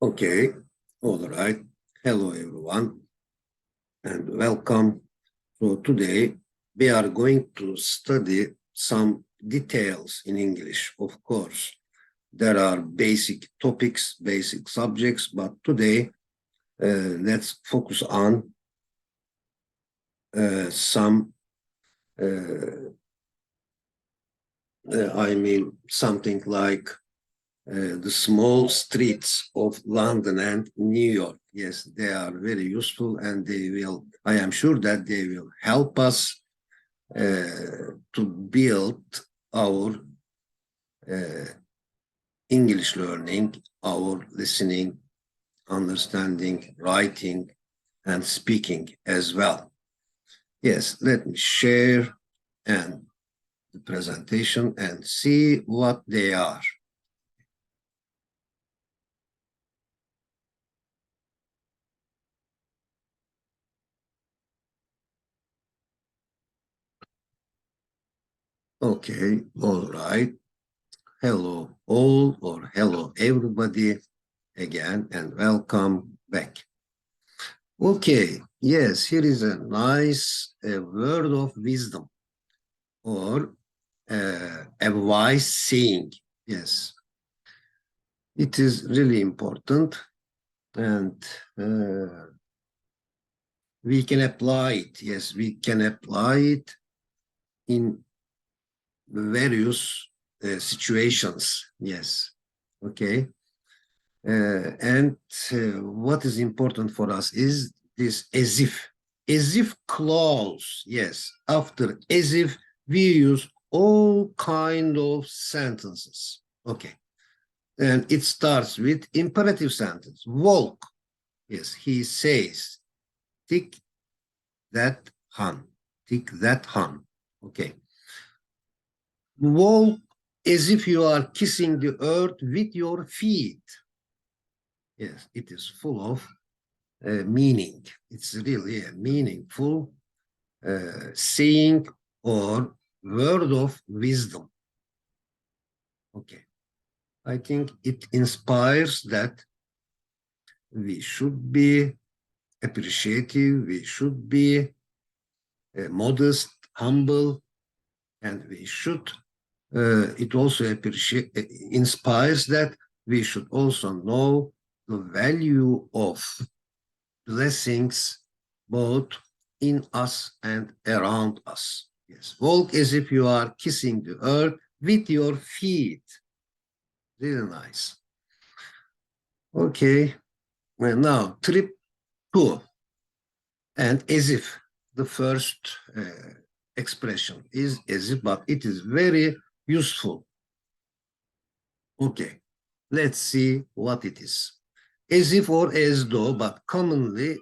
Okay, all right. Hello, everyone, and welcome. So today we are going to study some details in English. Of course, there are basic topics, basic subjects, but today let's focus on some, something like the small streets of London and New York. Yes, they are very useful and I am sure that they will help us to build our English learning, our listening, understanding, writing, and speaking as well. Yes, let me share the presentation and see what they are. Okay, all right. Hello all, or hello everybody again, and welcome back. Okay, yes, here is a nice word of wisdom, or a wise saying. Yes, it is really important, and we can apply it. Yes, we can apply it in various situations. Yes, okay. What is important for us is this as if clause. Yes, after as if we use all kind of sentences. Okay, and it starts with imperative sentence. Walk. Yes, he says, take that han. Take that han. Okay. Walk as if you are kissing the earth with your feet. Yes, it is full of meaning. It's really a meaningful saying or word of wisdom. Okay, I think it inspires that we should be appreciative, we should be modest, humble, and we should, it also inspires that we should also know the value of blessings both in us and around us. Yes, walk as if you are kissing the earth with your feet. Really nice. Okay, well, now trip 2. And as if, the first expression is as if, but it is very useful. Okay, let's see what it is. As if or as though, but commonly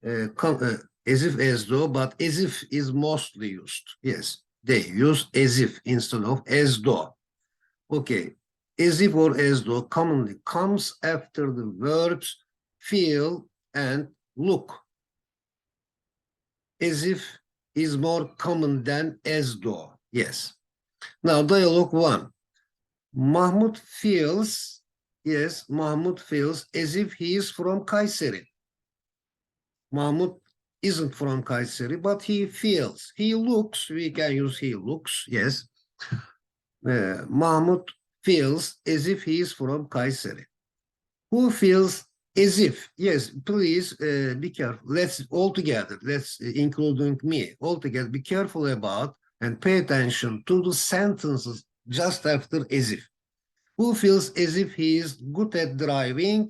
as if, as though, but as if is mostly used. Yes, they use as if instead of as though. Okay, as if or as though commonly comes after the verbs feel and look. As if is more common than as though. Yes. Now, dialogue 1. Mahmut feels, yes, Mahmut feels as if he is from Kayseri. Mahmut isn't from Kayseri, but he feels. He looks, we can use he looks, yes. Mahmut feels as if he is from Kayseri. Who feels as if? Yes, please be careful. Let's all together, including me, all together, be careful about and pay attention to the sentences just after as if. Who feels as if he is good at driving?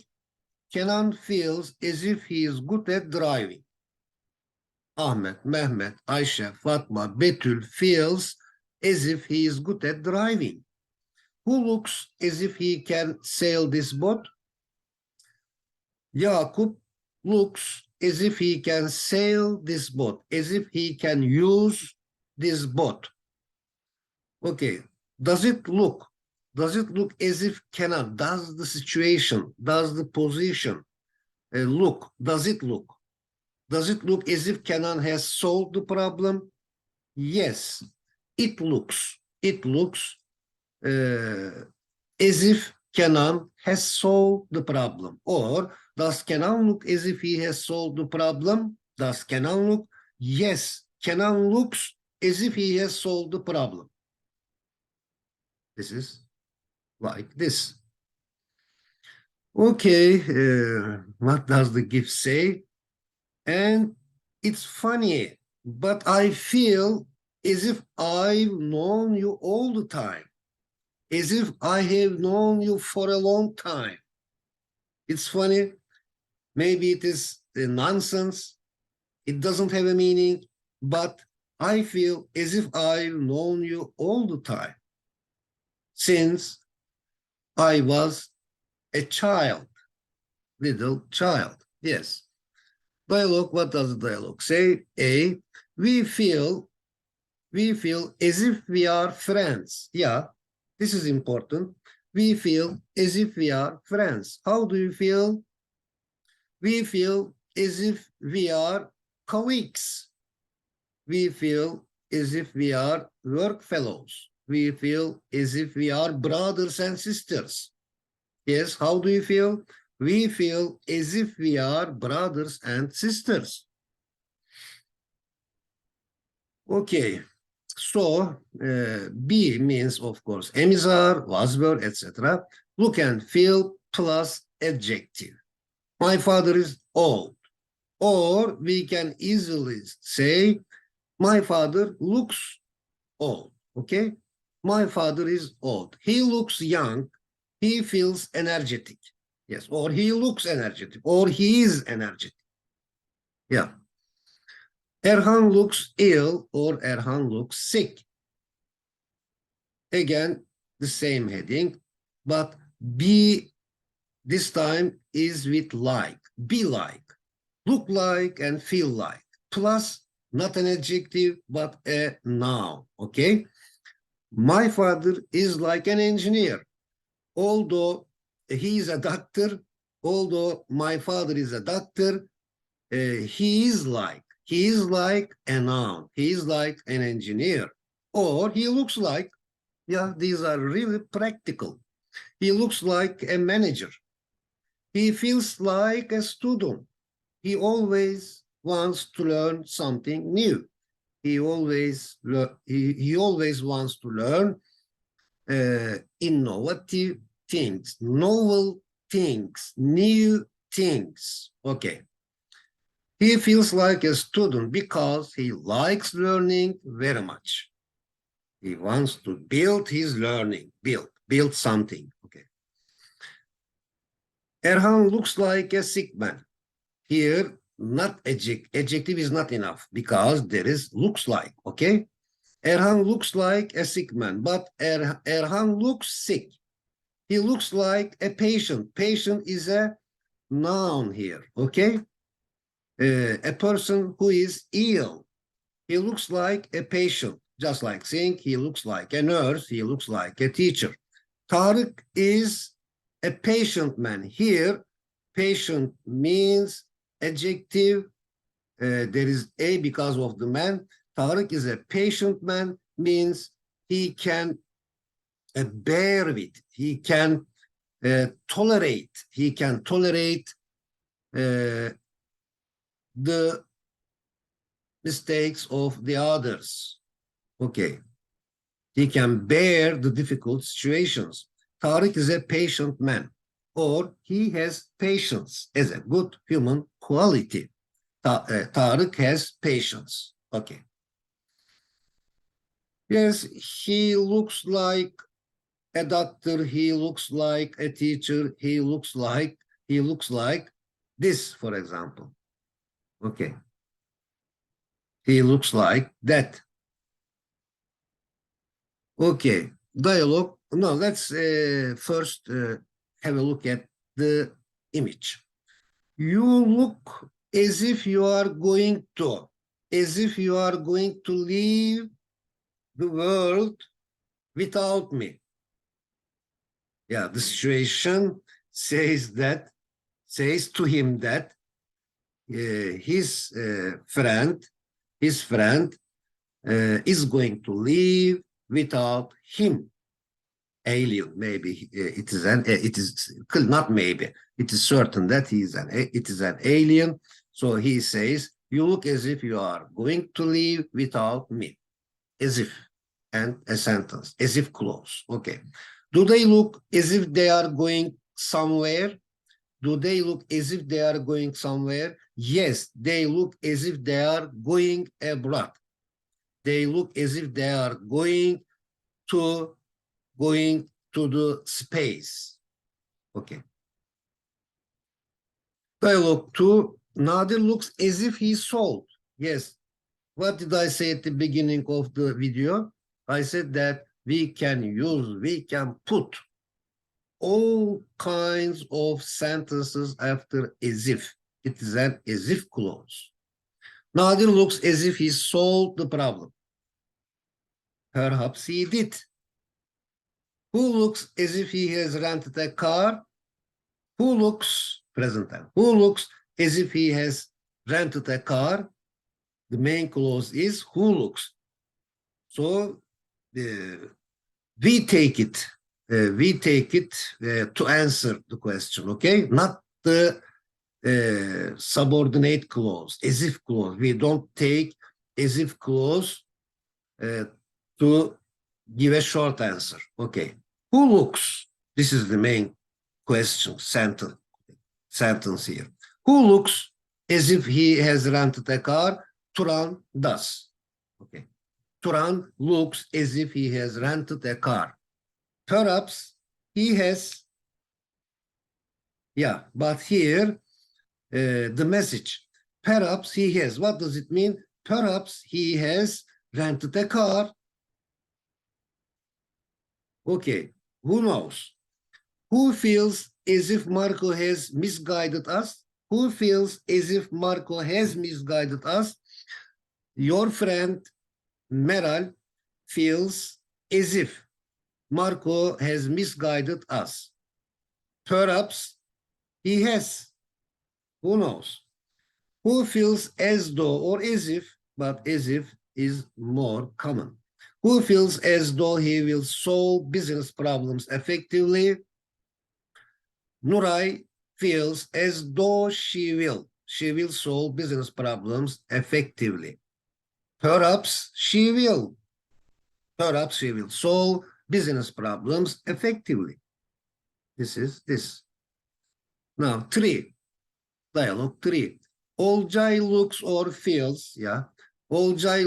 Kenan feels as if he is good at driving. Ahmet, Mehmet, Ayşe, Fatma, Betül feels as if he is good at driving. Who looks as if he can sail this boat? Yakup looks as if he can sail this boat, as if he can use this boat. Okay, does it look as if Kenan, does the situation, does the position look, does it look? Does it look as if Kenan has solved the problem? Yes, it looks as if Kenan has solved the problem? Or does Kenan look as if he has solved the problem? Does Kenan look? Yes, Kenan looks as if he has solved the problem. This is like this. Okay, what does the gift say? And it's funny, but I feel as if I've known you all the time, as if I have known you for a long time. It's funny. Maybe it is nonsense. It doesn't have a meaning, but I feel as if I've known you all the time since I was a child, little child. Yes. Dialogue, what does the dialogue say? A, we feel as if we are friends. Yeah, this is important. We feel as if we are friends. How do you feel? We feel as if we are colleagues. We feel as if we are work fellows. We feel as if we are brothers and sisters. Yes, how do you feel? We feel as if we are brothers and sisters. Okay, so B means, of course, emizar, was were, etc. Look and feel plus adjective. My father is old. Or we can easily say, my father looks old. Okay? My father is old. He looks young. He feels energetic. Yes, or he looks energetic, or he is energetic. Yeah. Erhan looks ill, or Erhan looks sick. Again, the same heading, but be this time is with like, be like, look like, and feel like. Plus, not an adjective, but a noun, okay? My father is like an engineer. Although he is a doctor, although my father is a doctor, he is like a noun. He is like an engineer. Or he looks like, yeah, these are really practical. He looks like a manager. He feels like a student. He always wants to learn something new. He always wants to learn innovative things, novel things, new things. Okay. He feels like a student because he likes learning very much. He wants to build his learning, build something. Okay. Erhan looks like a sick man. Here, not adjective is not enough because there is looks like, okay? Erhan looks like a sick man, but Erhan looks sick. He looks like a patient. Patient is a noun here, okay? A person who is ill. He looks like a patient, just like saying he looks like a nurse, he looks like a teacher. Tarık is a patient man. Here, patient means adjective. There is a because of the man. Tarık is a patient man, means he can bear with, he can tolerate the mistakes of the others. Okay. He can bear the difficult situations. Tarık is a patient man, or he has patience as a good human quality. Tarık has patience. Okay. Yes, he looks like a doctor, he looks like a teacher, he looks like this, for example. Okay. He looks like that. Okay, dialogue. No, let's first have a look at the image. You look as if you are going to leave the world without me. Yeah, the situation says to him that his friend is going to leave without him. alien. Maybe it is not maybe. It is certain that it is an alien. So he says, you look as if you are going to leave without me. As if, and a sentence, as if clause. Okay. Do they look as if they are going somewhere? Do they look as if they are going somewhere? Yes, they look as if they are going abroad. They look as if they are going to the space. Okay. Dialogue 2. Nadir looks as if he's sold. Yes. What did I say at the beginning of the video? I said that we can put all kinds of sentences after as if. It is an as if clause. Nadir looks as if he solved the problem. Perhaps he did. Who looks as if he has rented a car? Who looks, present time, who looks as if he has rented a car? The main clause is who looks. So we take it to answer the question, okay? Not the subordinate clause, as if clause. We don't take as if clause to give a short answer. Okay. Who looks? This is the main question, sentence here. Who looks as if he has rented a car? Turan does. Okay. Turan looks as if he has rented a car. Perhaps he has, yeah, but here the message, perhaps he has, what does it mean? Perhaps he has rented a car. Okay, who knows? Who feels as if Marco has misguided us? Who feels as if Marco has misguided us? Your friend Meral feels as if Marco has misguided us. Perhaps he has. Who knows? Who feels as though or as if, but as if is more common. Who feels as though he will solve business problems effectively? Nuray feels as though she will solve business problems effectively. Perhaps she will solve business problems effectively. This is this. Now, 3, dialogue 3. Olcay looks or feels, yeah. Olcay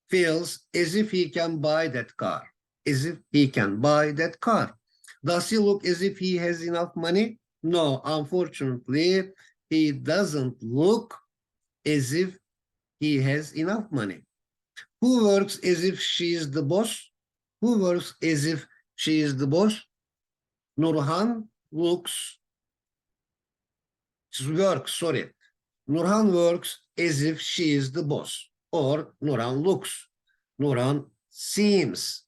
feels as if he can buy that car. As if he can buy that car. Does he look as if he has enough money? No, unfortunately, he doesn't look as if he has enough money. Who works as if she is the boss? Who works as if she is the boss? Nurhan works, Nurhan works as if she is the boss. Or Nurhan looks. Nurhan seems.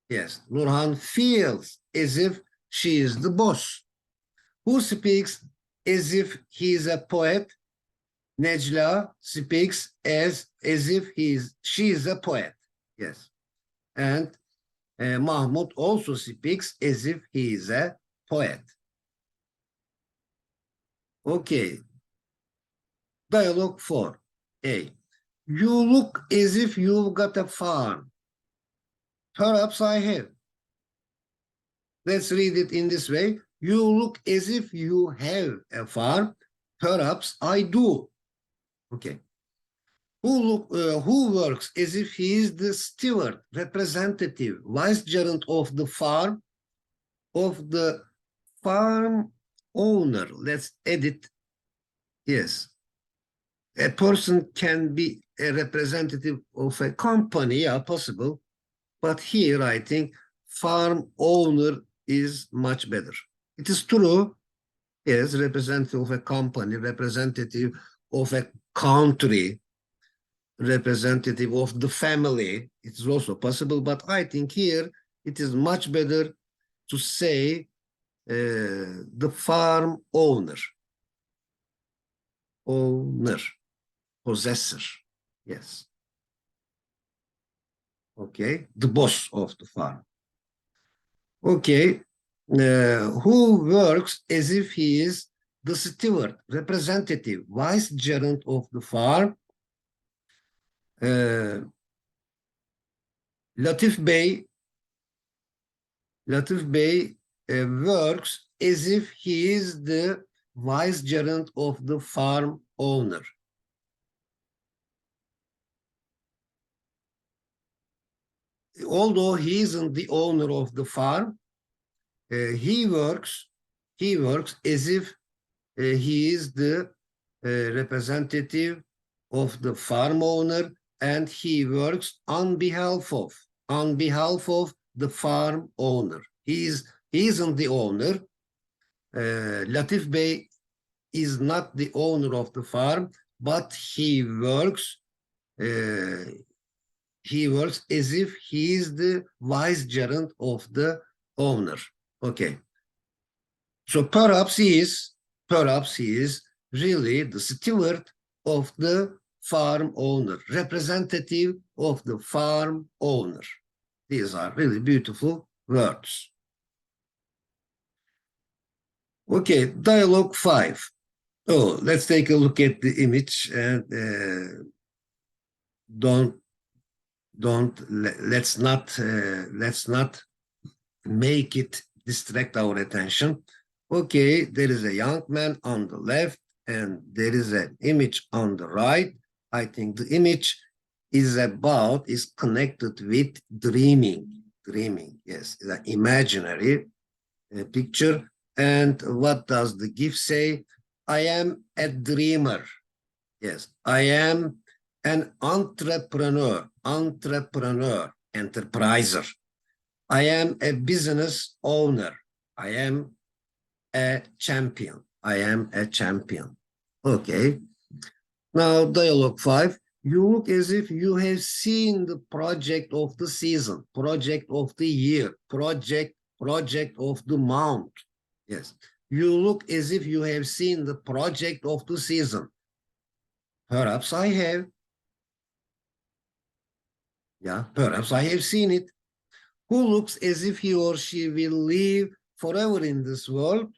Yes, Nurhan feels as if she is the boss. Who speaks as if he is a poet? Necla speaks as if she is a poet. Yes. And Mahmud also speaks as if he is a poet. Okay. Dialogue 4. A. You look as if you've got a farm. Perhaps I have. Let's read it in this way. You look as if you have a farm. Perhaps I do. Okay. Who works as if he is the steward, representative, vicegerent of the farm owner. Let's edit. Yes. A person can be a representative of a company, yeah, possible. But here I think farm owner is much better. It is true, yes, representative of a company, representative of a country, representative of the family. It is also possible, but I think here it is much better to say the farm owner, possessor, yes. Okay, the boss of the farm. Okay. Who works as if he is the steward, representative, vice-gerent of the farm? Latif Bey, works as if he is the vice-gerent of the farm owner. Although he isn't the owner of the farm, he works as if he is the representative of the farm owner, and he works on behalf of the farm owner. He isn't the owner. Latif Bey is not the owner of the farm, but he works as if he is the vice-gerent of the owner. Okay. So perhaps he is really the steward of the farm owner, representative of the farm owner. These are really beautiful words. Okay, dialogue 5. Oh, let's take a look at the image and let's not make it distract our attention. Okay, there is a young man on the left and there is an image on the right. I think the image is connected with dreaming. Yes, the imaginary picture. And what does the gift say? I am a dreamer. Yes, I am an entrepreneur, enterpriser. I am a business owner. I am a champion. Okay. Now, dialogue 5. You look as if you have seen the project of the season, project of the year, project of the month. Yes. You look as if you have seen the project of the season. Perhaps I have. Yeah, perhaps I have seen it. Who looks as if he or she will live forever in this world?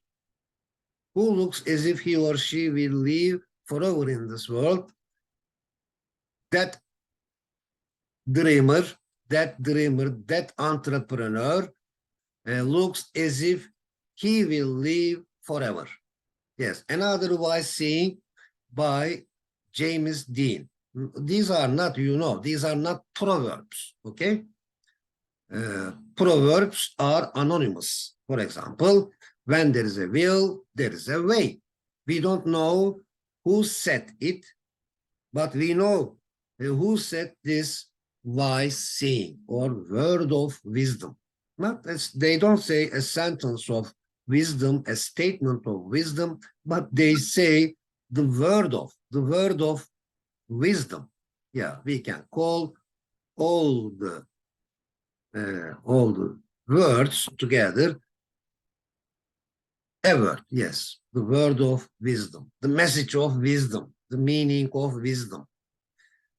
Who looks as if he or she will live forever in this world? That dreamer, that entrepreneur looks as if he will live forever. Yes, another wise saying by James Dean. These are not, these are not proverbs, okay? Proverbs are anonymous. For example, when there is a will, there is a way. We don't know who said it, but we know who said this wise saying or word of wisdom. Not as they don't say a sentence of wisdom, a statement of wisdom, but they say the word of wisdom. Yeah, we can call all the words together a word. Yes, the word of wisdom, the message of wisdom, the meaning of wisdom.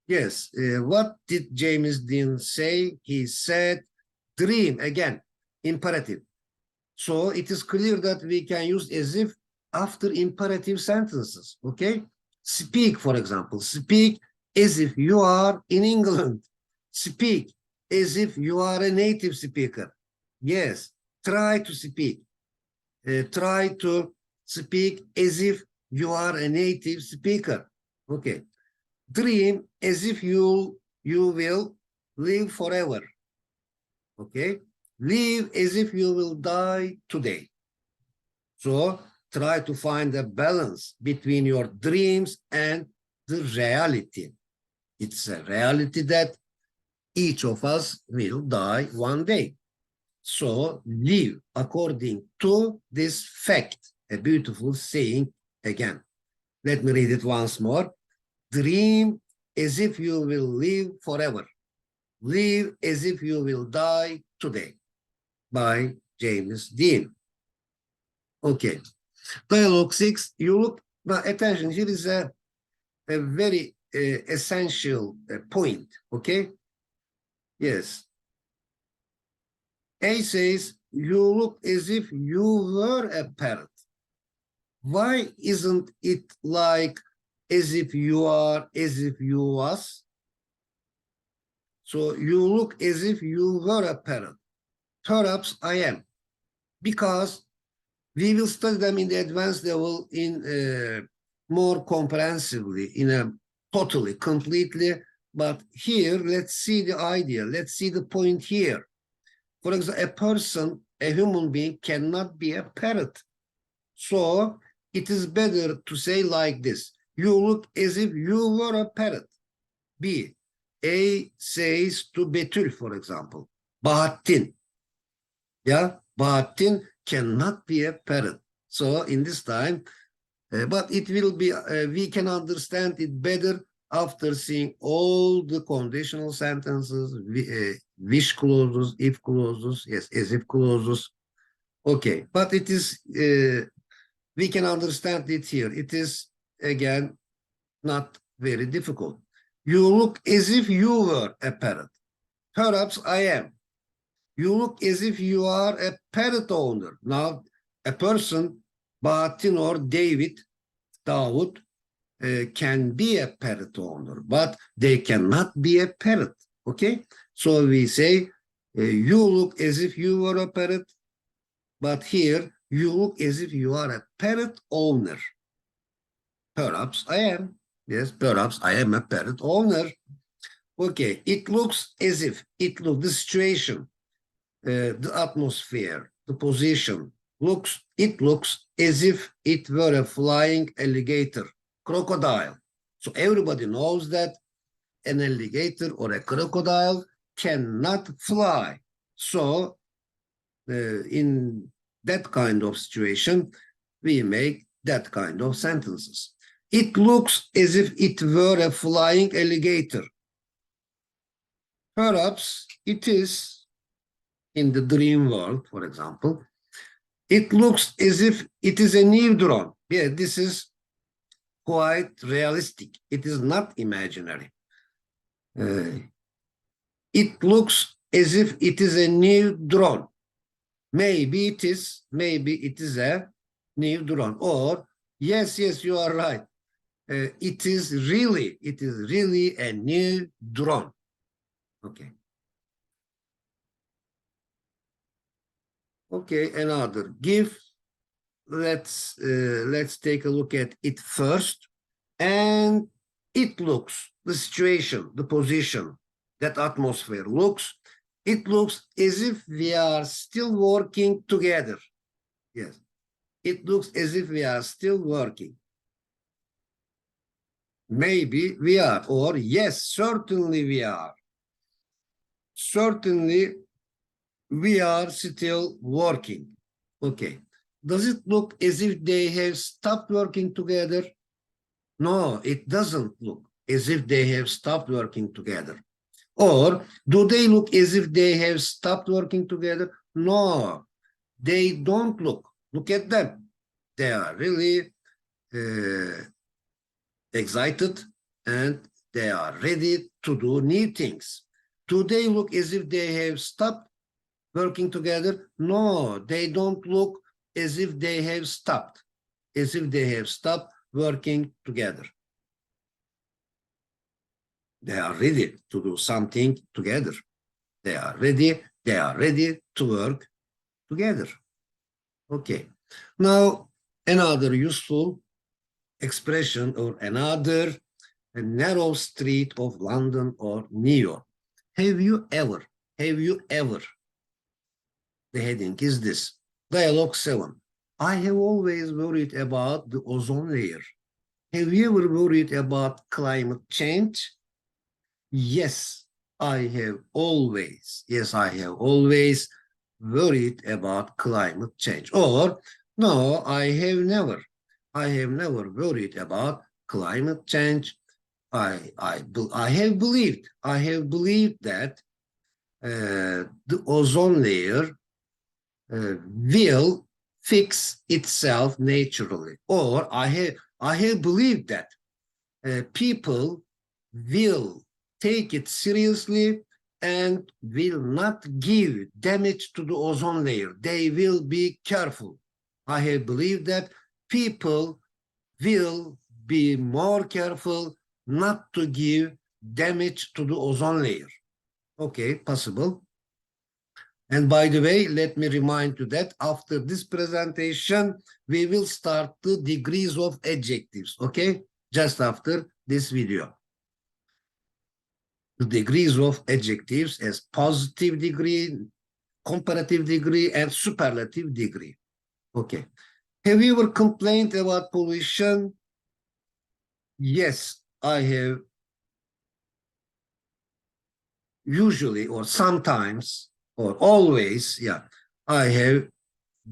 Yes, what did James Dean say? He said, dream, again, imperative. So it is clear that we can use as if after imperative sentences, okay? Speak, for example, speak as if you are in England. Speak as if you are a native speaker. Yes, try to speak. Try to speak as if you are a native speaker. Okay. Dream as if you will live forever. Okay. Live as if you will die today. So try to find a balance between your dreams and the reality. It's a reality that each of us will die one day. So live according to this fact. A beautiful saying again. Let me read it once more. Dream as if you will live forever. Live as if you will die today. By James Dean. Okay. Dialogue 6. You look, now attention, here is a very essential point. Okay. Yes. A says, look as if you were a parrot. Why isn't it like as if you are, as if you was? So you look as if you were a parrot. Perhaps I am, because we will study them in the advanced level in more comprehensively, in a totally, completely. But here, let's see the idea. Let's see the point here. For example, a person, a human being cannot be a parrot. So it is better to say like this. You look as if you were a parrot. B. A says to Betül, for example, Bahattin. Yeah, Bahattin cannot be a parrot. So in this time, but it will be, we can understand it better after seeing all the conditional sentences, wish clauses, if clauses, yes, as if clauses. Okay, but it is, we can understand it here. It is, again, not very difficult. You look as if you were a parrot. Perhaps I am. You look as if you are a parrot owner. Now, a person, Bahattin or David, can be a parrot owner, but they cannot be a parrot. Okay? So we say, you look as if you were a parrot, but here, you look as if you are a parrot owner. Perhaps I am. Yes, perhaps I am a parrot owner. Okay, it looks as if, the situation, the atmosphere, the position, it looks as if it were a flying alligator, crocodile. So everybody knows that an alligator or a crocodile cannot fly. So in that kind of situation, we make that kind of sentences. It looks as if it were a flying alligator. Perhaps it is, in the dream world, for example. It looks as if it is a new drone. Yeah, this is quite realistic. It is not imaginary. It looks as if it is a new drone. Maybe it is a new drone. Or, yes, you are right. It is really a new drone. Okay. Okay, another. Give. Let's take a look at it first. And it looks, the situation, the position, that atmosphere looks. It looks as if we are still working together. Yes. It looks as if we are still working. Maybe we are, or yes, certainly we are. Certainly we are still working. Okay. Does it look as if they have stopped working together? No, it doesn't look as if they have stopped working together. Or do they look as if they have stopped working together? No, they don't look. Look at them. They are really excited and they are ready to do new things. Do they look as if they have stopped working together? No, they don't look as if they have stopped, working together. They are ready to do something together. They are ready to work together. Okay. Now, another useful expression, or another, a narrow street of London or New York. Have you ever, the heading is this. Dialogue 7. I have always worried about the ozone layer. Have you ever worried about climate change? Yes, I have always worried about climate change. Or, no, I have never worried about climate change. I have believed that the ozone layer will fix itself naturally. Or I have believed that people will take it seriously and will not give damage to the ozone layer. They will be careful. I have believed that people will be more careful not to give damage to the ozone layer. Okay, possible. And by the way, let me remind you that after this presentation, we will start the degrees of adjectives, okay? Just after this video. The degrees of adjectives as positive degree, comparative degree, and superlative degree. Okay. Have you ever complained about pollution? Yes, I have. Usually, or sometimes, or always, yeah, I have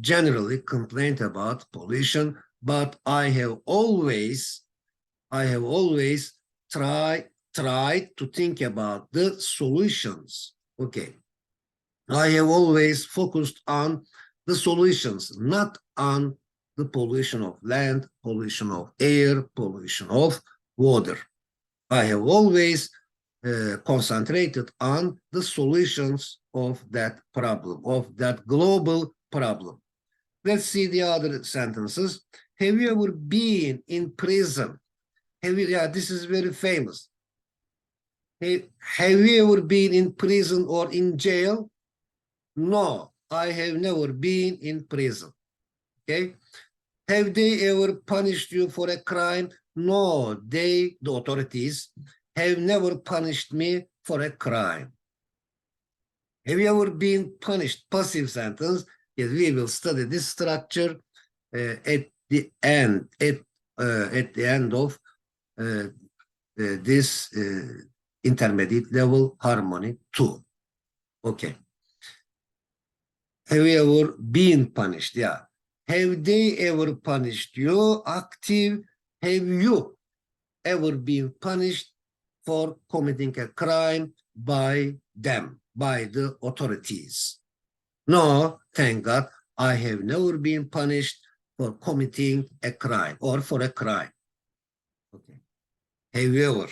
generally complained about pollution, but I have always tried to think about the solutions. Okay. I have always focused on the solutions, not on the pollution of land, pollution of air, pollution of water. I have always concentrated on the solutions of that problem, of that global problem. Let's see the other sentences. Have you ever been in prison? Have you, yeah, this is very famous. Have you ever been in prison or in jail? No, I have never been in prison. Okay. Have they ever punished you for a crime? No, the authorities, have never punished me for a crime. Have you ever been punished? Passive sentence. Yes, we will study this structure at the end of this intermediate level harmony 2. Okay. Have you ever been punished? Yeah. Have they ever punished you? Active. Have you ever been punished for committing a crime by them, by the authorities? No, thank God, I have never been punished for committing a crime or for a crime. Okay. Have you ever?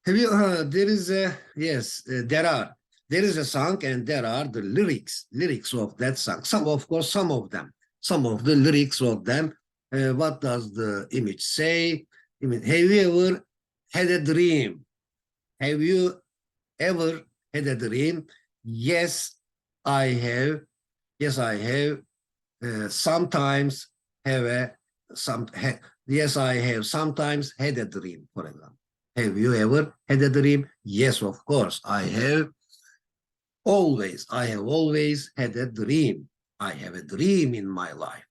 Have you, there is a, yes, there is a song and there are the lyrics of that song. Some, of course, some of the lyrics of them. What does the image say? I mean, have you ever had a dream? Have you ever had a dream? Yes, I have. Yes, I have. Sometimes have a, yes, I have sometimes had a dream, for example. Have you ever had a dream? Yes, of course, I have. I have always had a dream. I have a dream in my life.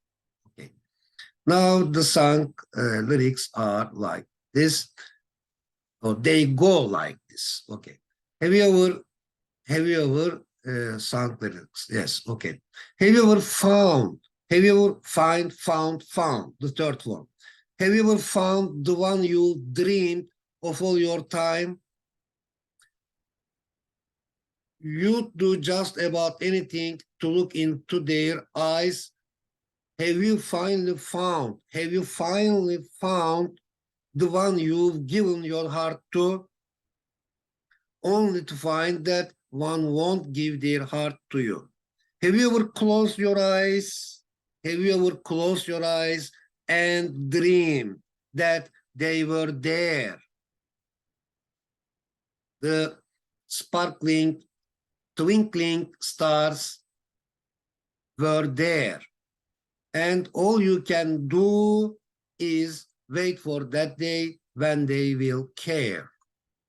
Okay. Now the song lyrics are like this, or they go like this. Okay. Have you ever sung lyrics? Yes. Okay. Have you ever found? Have you ever found? The third one. Have you ever found the one you dreamed of all your time? You do just about anything to look into their eyes. Have you finally found? Have you finally found the one you've given your heart to? Only to find that one won't give their heart to you. Have you ever closed your eyes? Have you ever closed your eyes and dreamed that they were there? The sparkling, twinkling stars were there. And all you can do is wait for that day when they will care.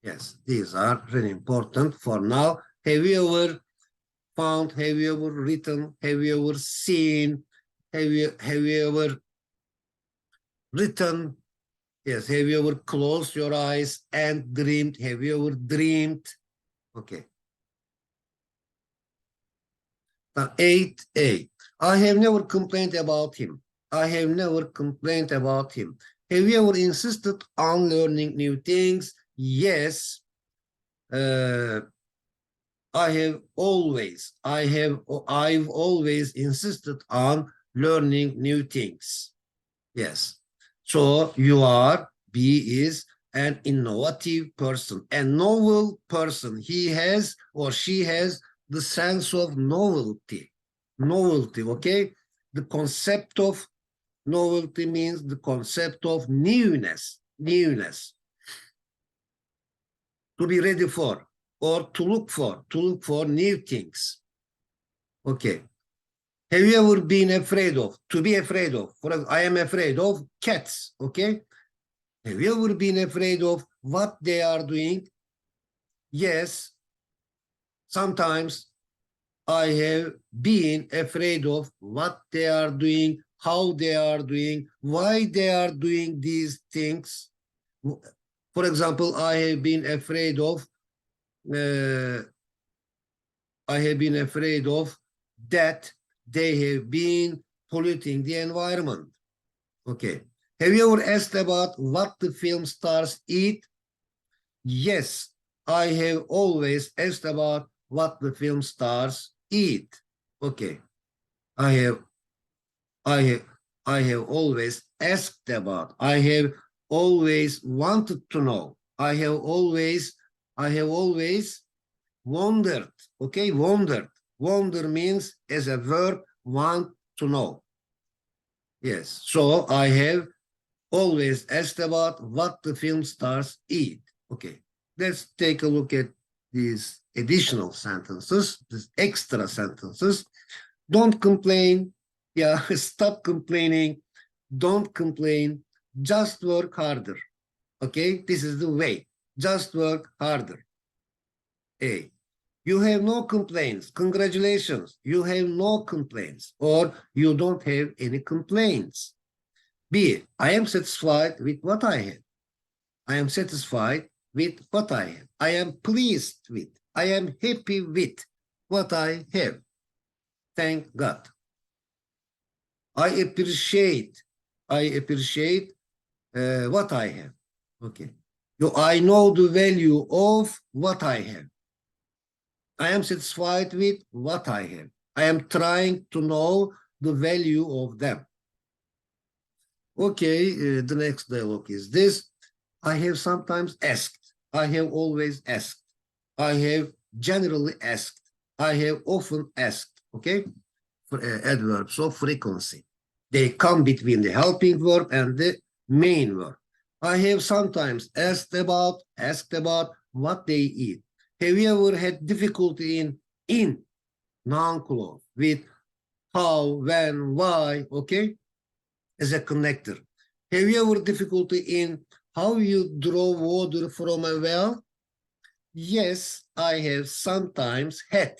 Yes, these are really important for now. Have you ever found, have you ever written, have you ever seen, have you ever written? Yes, have you ever closed your eyes and dreamed? Have you ever dreamed? Okay. Now, 8A. I have never complained about him. I have never complained about him. Have you ever insisted on learning new things? Yes. I've always insisted on learning new things. Yes. So you are, B is, an innovative person, a novel person. He has or she has the sense of novelty. Novelty, okay? The concept of novelty means the concept of newness. Newness. To be ready for or to look for new things. Okay. Have you ever been afraid of? To be afraid of. For example, I am afraid of cats. Okay. Have you ever been afraid of what they are doing? Yes. Sometimes I have been afraid of what they are doing, how they are doing, why they are doing these things. For example, I have been afraid of that they have been polluting the environment. Okay. Have you ever asked about what the film stars eat? Yes, I have always asked about what the film stars eat. Okay. I have always asked about. I have always wanted to know. I have always wondered. Okay, wondered. Wonder means as a verb, want to know. Yes, so I have always asked about what the film stars eat. Okay, let's take a look at these additional sentences, these extra sentences. Don't complain. Yeah, stop complaining. Don't complain. Just work harder. Okay, this is the way. Just work harder. A. You have no complaints. Congratulations. You have no complaints. Or you don't have any complaints. B. I am satisfied with what I have. I am satisfied with what I have. I am pleased with. I am happy with what I have. Thank God. I appreciate what I have. Okay. I know the value of what I have. I am satisfied with what I have. I am trying to know the value of them. Okay, the next dialogue is this. I have sometimes asked. I have always asked. I have generally asked. I have often asked. Okay, for adverbs of frequency. They come between the helping verb and the main verb. I have sometimes asked about what they eat. Have you ever had difficulty in noun clause with how, when, why, okay, as a connector? Have you ever difficulty in how you draw water from a well? Yes, I have sometimes had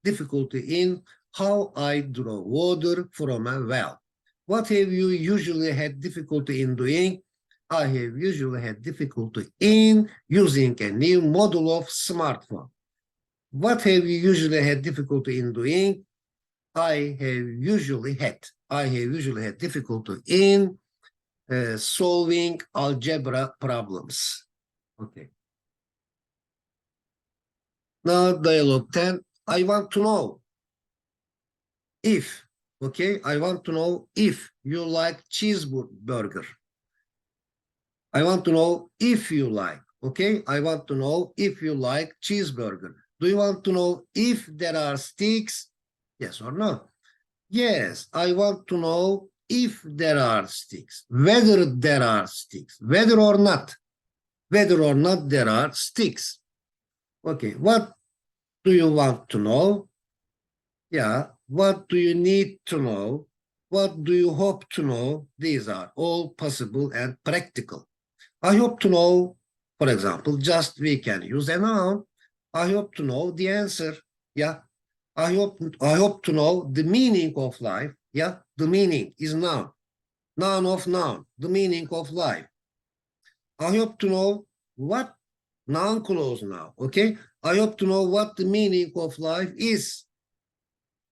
difficulty in how I draw water from a well. What have you usually had difficulty in doing? I have usually had difficulty in using a new model of smartphone. What have you usually had difficulty in doing? I have usually had difficulty in solving algebra problems. Okay. Now dialogue 10. I want to know if, okay, I want to know if you like cheeseburger. I want to know if you like, okay? I want to know if you like cheeseburger. Do you want to know if there are sticks? Yes or no? Yes, I want to know if there are sticks, whether there are sticks, whether or not there are sticks. Okay, what do you want to know? Yeah, what do you need to know? What do you hope to know? These are all possible and practical. I hope to know, for example, just we can use a noun. I hope to know the answer. Yeah. I hope to know the meaning of life. Yeah. The meaning is noun. Noun of noun. The meaning of life. I hope to know what noun clause now. Okay. I hope to know what the meaning of life is.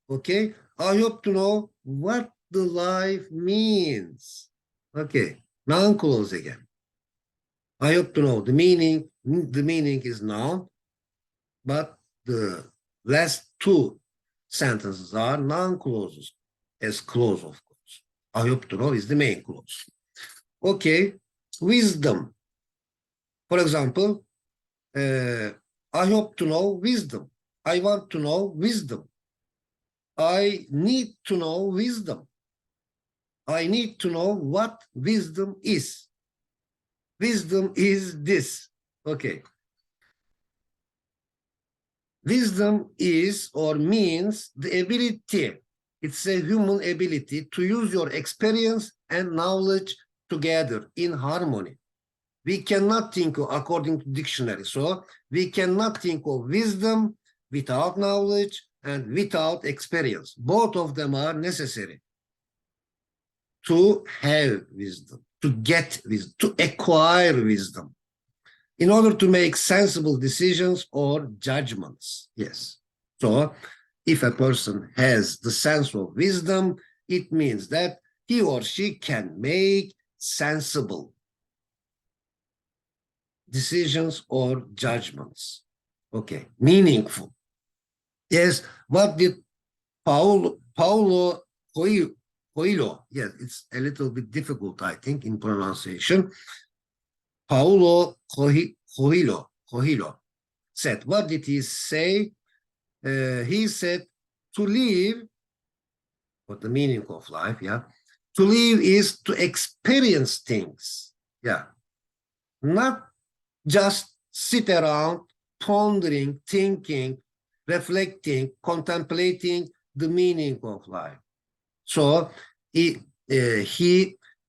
Okay. I hope to know what the life means. Okay. Noun clause again. I hope to know the meaning. The meaning is noun, but the last two sentences are noun clauses as clause, of course. I hope to know is the main clause. Okay, wisdom. For example, I hope to know wisdom. I want to know wisdom. I need to know wisdom. I need to know what wisdom is. Wisdom is this. Okay. Wisdom is or means the ability, it's a human ability to use your experience and knowledge together in harmony. We cannot think of, according to dictionary, so we cannot think of wisdom without knowledge and without experience. Both of them are necessary to have wisdom, to get wisdom, to acquire wisdom, in order to make sensible decisions or judgments. Yes. So if a person has the sense of wisdom, it means that he or she can make sensible decisions or judgments. Okay, meaningful. Yes, what did Paulo Coelho, yes, it's a little bit difficult, I think, in pronunciation. Paulo Coelho said, what did he say? He said, to live, what the meaning of life, yeah. To live is to experience things, yeah. Not just sit around pondering, thinking, reflecting, contemplating the meaning of life. So he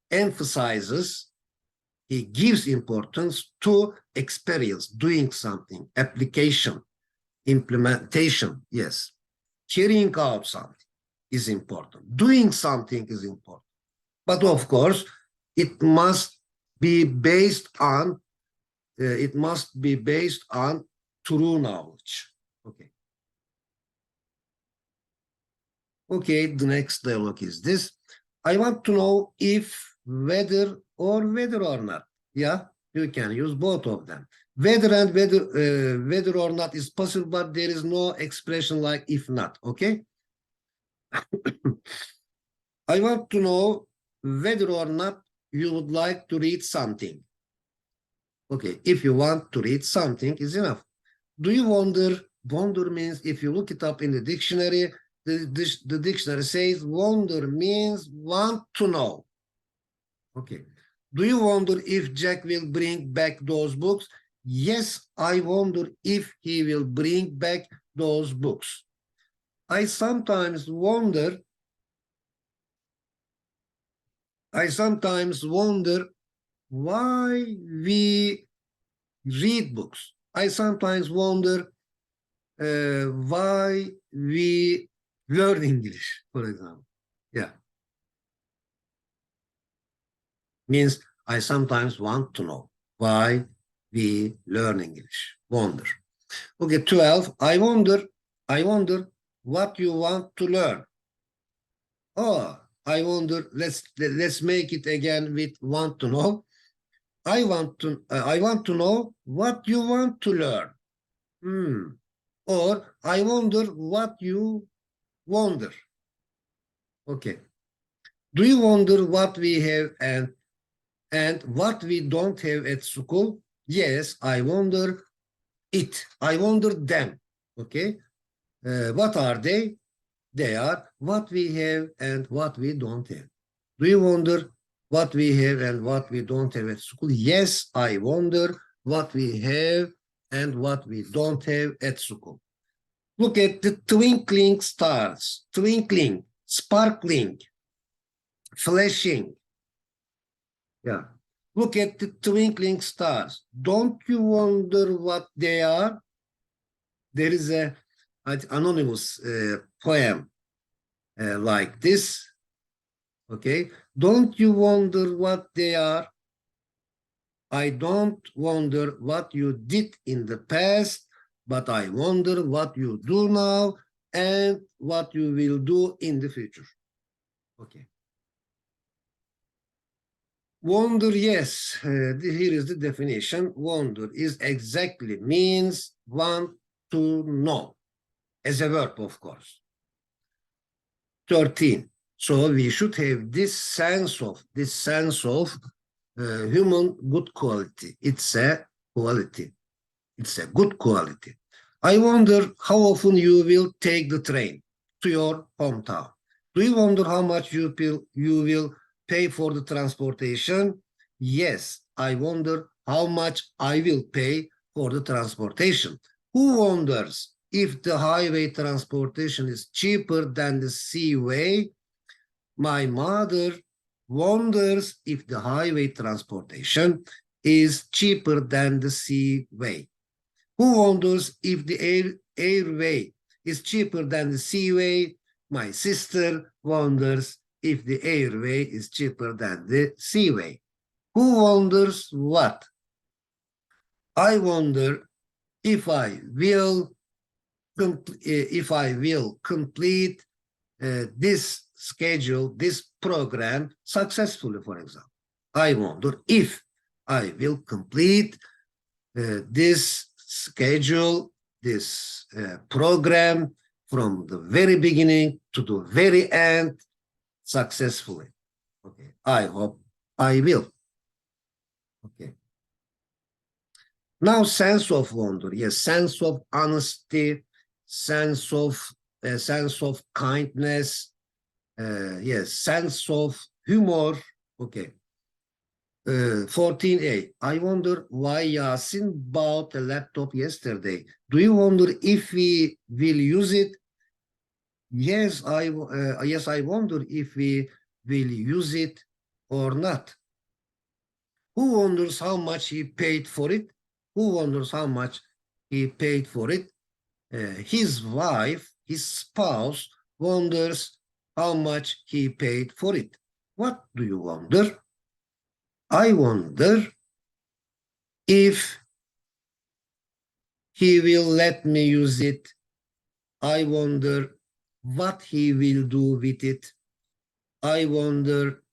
emphasizes, he gives importance to experience, doing something, application, implementation, yes. Carrying out something is important. Doing something is important. But of course, it must be based on true knowledge. Okay. Okay, the next dialogue is this. I want to know if whether or not. Yeah, you can use both of them. Whether and whether or not is possible, but there is no expression like if not. Okay. I want to know whether or not you would like to read something. Okay, if you want to read something is enough. Do you wonder? Wonder means, if you look it up in the dictionary, the dictionary says wonder means want to know. Okay. Do you wonder if Jack will bring back those books? Yes, I wonder if he will bring back those books. I sometimes wonder why we read books. I sometimes wonder why we learn English, for example. Yeah. Means I sometimes want to know why we learn English. Wonder. Okay, 12. I wonder what you want to learn. Oh, I wonder, let's make it again with want to know. I want to know what you want to learn. Or I wonder what you wonder. Okay. Do you wonder what we have and what we don't have at school? Yes, I wonder it. I wonder them. Okay. What are they? They are what we have and what we don't have. Do you wonder what we have and what we don't have at school? Yes, I wonder what we have and what we don't have at school. Look at the twinkling stars, twinkling, sparkling, flashing. Yeah. Look at the twinkling stars. Don't you wonder what they are? There is an anonymous poem like this. Okay. Don't you wonder what they are? I don't wonder what you did in the past, but I wonder what you do now and what you will do in the future. Okay. Wonder, yes, here is the definition. Wonder is exactly means want to know, as a verb, of course. 13. So we should have this sense of human good quality. It's a quality. It's a good quality. I wonder how often you will take the train to your hometown. Do you wonder how much you will pay for the transportation? Yes, I wonder how much I will pay for the transportation. Who wonders if the highway transportation is cheaper than the seaway? My mother wonders if the highway transportation is cheaper than the seaway. Who wonders if the airway is cheaper than the seaway? My sister wonders if the airway is cheaper than the seaway. Who wonders what? I wonder if I will complete this schedule, this program successfully, for example. I wonder if I will complete this schedule, this program from the very beginning to the very end successfully. Okay, I hope I will. Okay. Now, sense of wonder, yes, sense of honesty, sense of kindness, yes, sense of humor. Okay. 14a. I wonder why Yasin bought a laptop yesterday. Do you wonder if we will use it? Yes, I wonder if we will use it or not. Who wonders how much he paid for it? Who wonders how much he paid for it? His wife, his spouse, wonders how much he paid for it. What do you wonder? I wonder if he will let me use it. I wonder what he will do with it. I wonder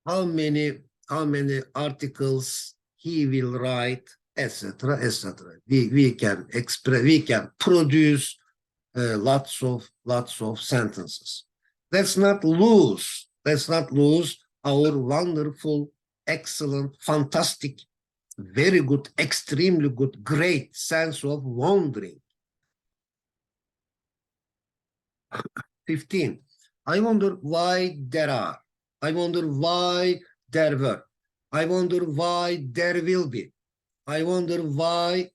how many articles he will write, etc., etc. We can produce lots of sentences. Let's not lose our wonderful, excellent, fantastic, very good, extremely good, great sense of wondering. 15. I wonder why there are. I wonder why there were. I wonder why there will be. I wonder why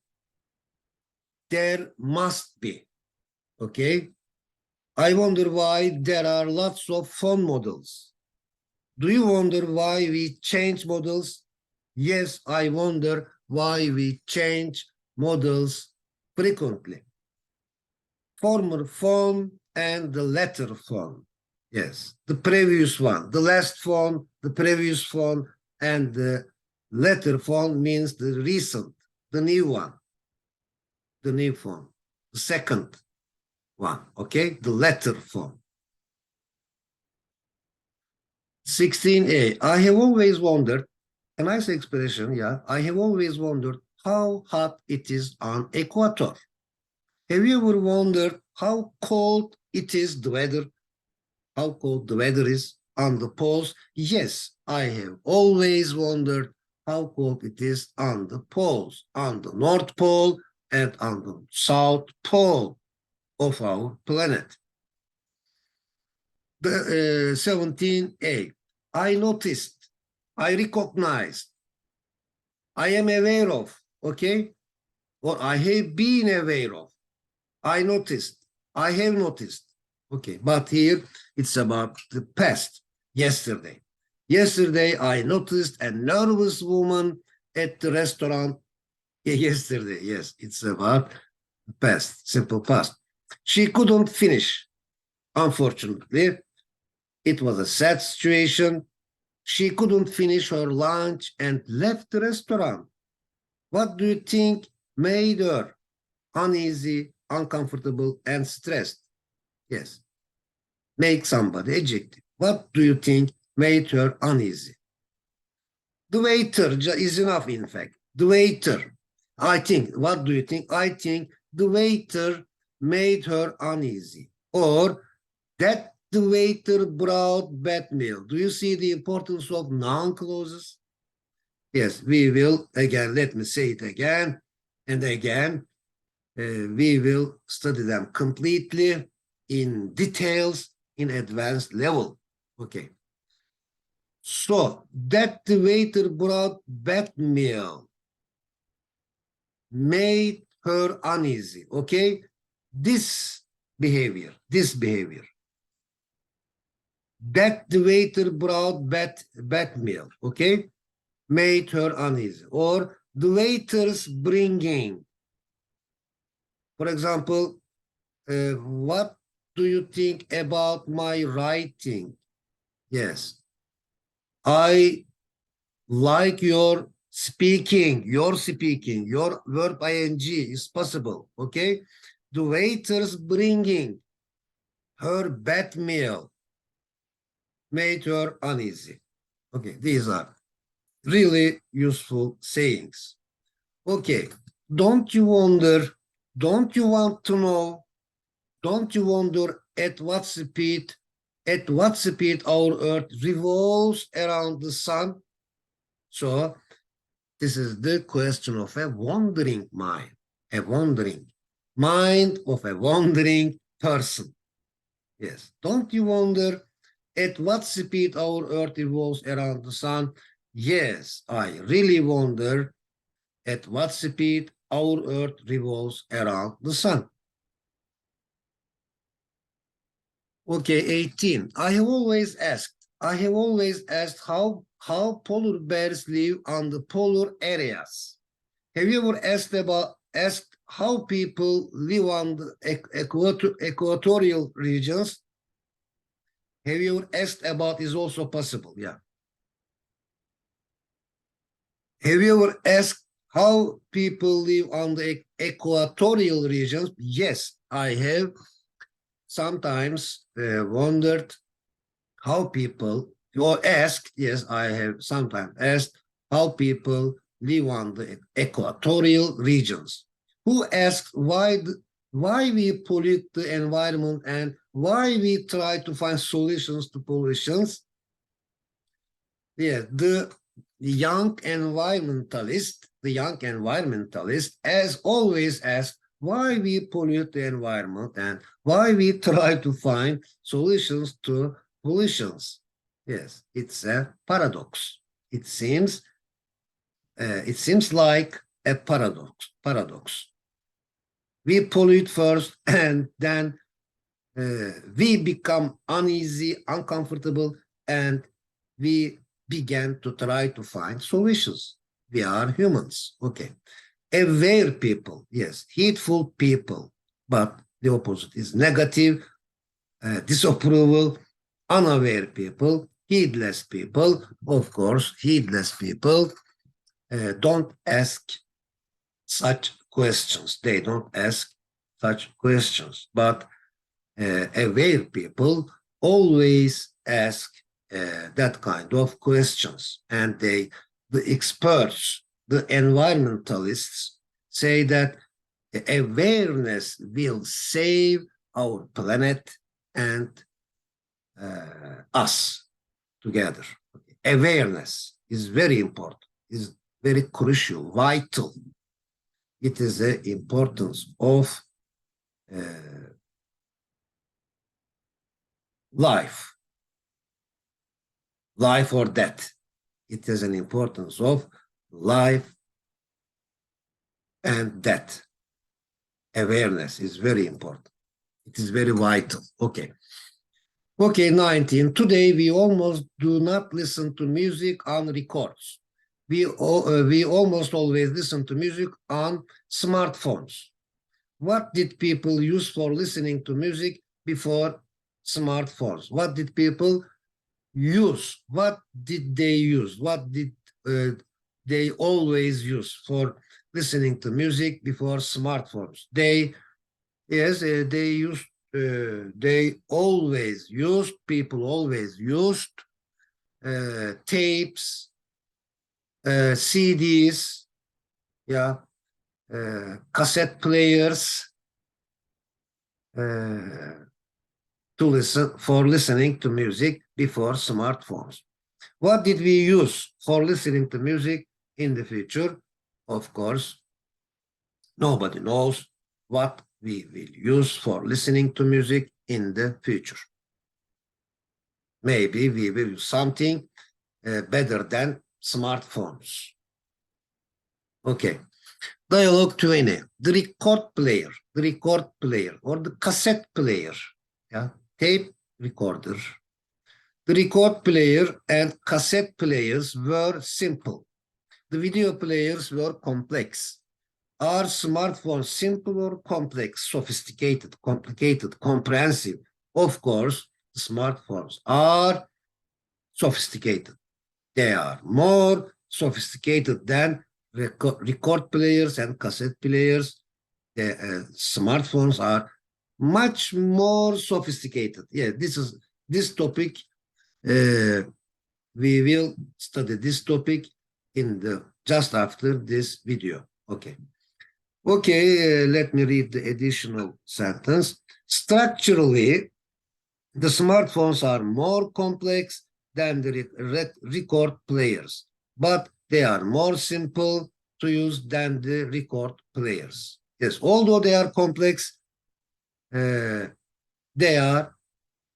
there must be. Okay? I wonder why there are lots of phone models. Do you wonder why we change models? Yes, I wonder why we change models frequently. Former phone and the latter phone. Yes, the previous one, the last phone, the previous phone, and the latter phone means the recent, the new one, the new phone, the second one, okay, the latter phone. 16a, I have always wondered, a nice expression, yeah, I have always wondered how hot it is on equator. Have you ever wondered how cold it is, the weather, how cold the weather is on the poles? Yes, I have always wondered how cold it is on the poles, on the North Pole and on the South Pole of our planet. The 17a, I noticed, I recognized, I am aware of, okay, or I have been aware of, I noticed, I have noticed, okay, but here it's about the past, yesterday. Yesterday, I noticed a nervous woman at the restaurant. Yesterday, yes, it's about the past, simple past. She couldn't finish, unfortunately. It was a sad situation. She couldn't finish her lunch and left the restaurant. What do you think made her uneasy, uncomfortable, and stressed? Yes. Make somebody adjective. What do you think made her uneasy? The waiter is enough, in fact. The waiter. I think. What do you think? I think the waiter made her uneasy. Or that the waiter brought bad meal. Do you see the importance of noun clauses? Yes, we will, again, let me say it again and again. We will study them completely in details in advanced level. Okay. So that the waiter brought bad meal made her uneasy. Okay. This behavior. That the waiter brought bad meal. Okay. Made her uneasy. Or the waiter's bringing. For example, what do you think about my writing? Yes. I like your speaking, your verb ing is possible, okay? The waiter's bringing her bad meal made her uneasy. Okay, these are really useful sayings. Okay, don't you wonder, don't you want to know, don't you wonder at what speed our earth revolves around the sun? So this is the question of a wandering mind, a wandering mind of a wandering person. Yes. Don't you wonder at what speed our earth revolves around the sun? Yes, I really wonder at what speed our earth revolves around the sun. Okay, 18. I have always asked how polar bears live on the polar areas. Have you ever asked how people live on the equatorial regions? Have you ever asked about is also possible? Yeah. Have you ever asked how people live on the equatorial regions? Yes, I have sometimes wondered how people, or asked, yes, I have sometimes asked how people live on the equatorial regions. Who asks why we pollute the environment and why we try to find solutions to pollutions? Yeah, the young environmentalist, as always asks why we pollute the environment and why we try to find solutions to pollutions. Yes, it's a paradox. It seems like a paradox. We pollute first and then we become uneasy, uncomfortable, and we began to try to find solutions. We are humans. Okay. Aware people, yes, heedful people, but the opposite is negative, disapproval, unaware people, heedless people. Of course, heedless people don't ask such questions. They don't ask such questions, but aware people always ask that kind of questions. And the experts, the environmentalists say that awareness will save our planet and us together. Awareness is very important, is very crucial, vital. It is the importance of life or death. It is an importance of life and death. Awareness is very important. It is very vital. Okay. Okay, 19. Today we almost do not listen to music on records. We almost always listen to music on smartphones. What did people use for listening to music before smartphones? What did people use? What did they use? What did they always use for listening to music before smartphones? They used. People always used tapes, CDs, yeah, cassette players to listening to music before smartphones. What did we use for listening to music in the future, of course, nobody knows what we will use for listening to music in the future. Maybe we will use something better than smartphones. Okay. Dialogue 20. The record player or the cassette player, yeah, tape recorder. The record player and cassette players were simple. The video players were complex. Are smartphones simple or complex, sophisticated, complicated, comprehensive? Of course, smartphones are sophisticated. They are more sophisticated than record players and cassette players. The smartphones are much more sophisticated. Yeah, this topic. We will study this topic in the just after this video. Okay. Okay, let me read the additional sentence. Structurally, the smartphones are more complex than the record players, but they are more simple to use than the record players. Yes, although they are complex, they are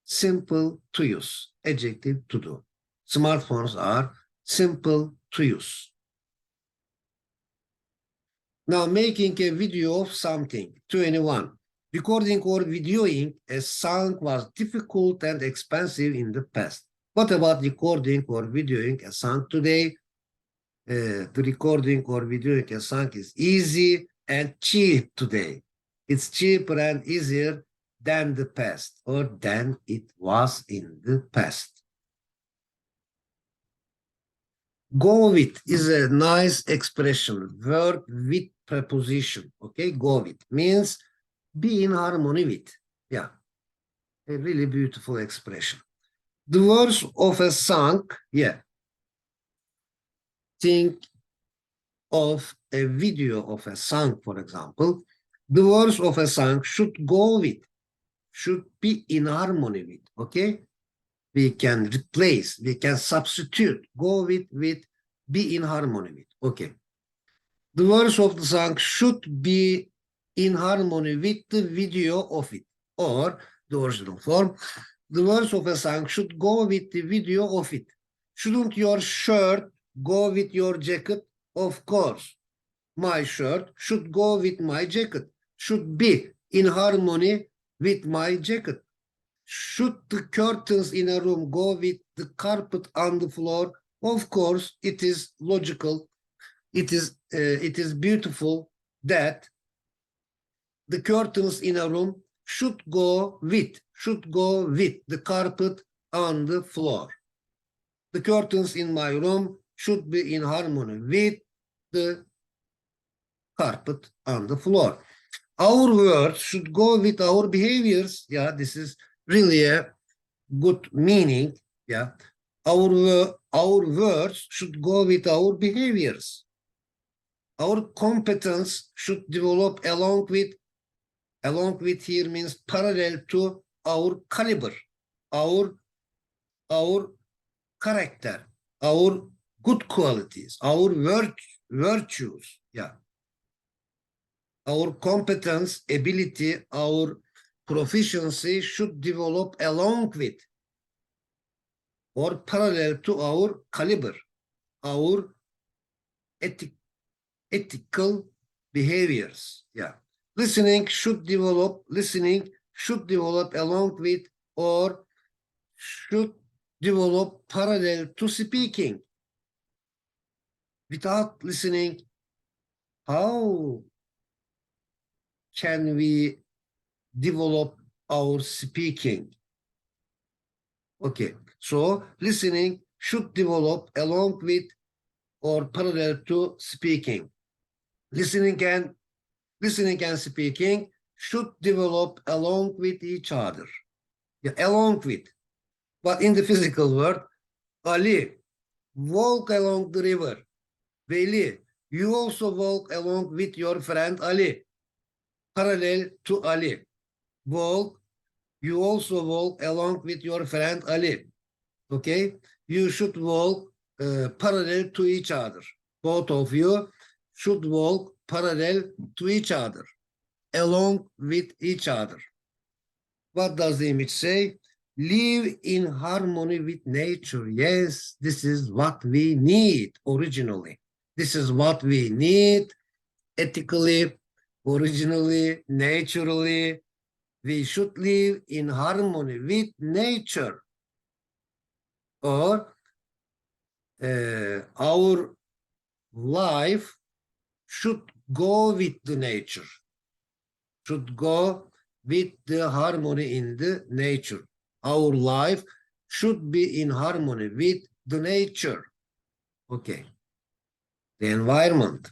simple to use. Adjective to do. Smartphones are simple to use. Now, making a video of something. 21. Recording or videoing a song was difficult and expensive in the past. What about recording or videoing a song today? The recording or videoing a song is easy and cheap today. It's cheaper and easier than the past, or than it was in the past. Go with is a nice expression, verb with preposition. Okay, go with means be in harmony with. Yeah, a really beautiful expression. The words of a song, yeah. Think of a video of a song, for example. The words of a song should go with, should be in harmony with, okay? We can replace, we can substitute, go with, be in harmony with, okay? The words of the song should be in harmony with the video of it, or the original form. The words of a song should go with the video of it. Shouldn't your shirt go with your jacket? Of course. My shirt should go with my jacket, should be in harmony with my jacket. Should the curtains in a room go with the carpet on the floor? Of course, it is logical. It is beautiful that the curtains in a room should go with the carpet on the floor. The curtains in my room should be in harmony with the carpet on the floor. Our words should go with our behaviors. Yeah, this is really a good meaning. Yeah, our words should go with our behaviors. Our competence should develop along with here means parallel to our caliber, our character, our good qualities, our virtues. Yeah. Our competence, ability, our proficiency should develop along with or parallel to our caliber, our ethical behaviors. Yeah. Listening should develop along with or should develop parallel to speaking. Without listening, how can we develop our speaking? Okay, so listening should develop along with or parallel to speaking. Listening and speaking should develop along with each other. Yeah, along with. But in the physical world, Ali, walk along the river. Veli, you also walk along with your friend Ali. Parallel to Ali. Walk, you also walk along with your friend Ali. Okay? You should walk parallel to each other. Both of you should walk parallel to each other, along with each other. What does the image say? Live in harmony with nature. Yes, this is what we need originally. This is what we need ethically, originally, naturally. We should live in harmony with nature. Or our life should go with the nature, should go with the harmony in the nature. Our life should be in harmony with the nature. Okay. The environment.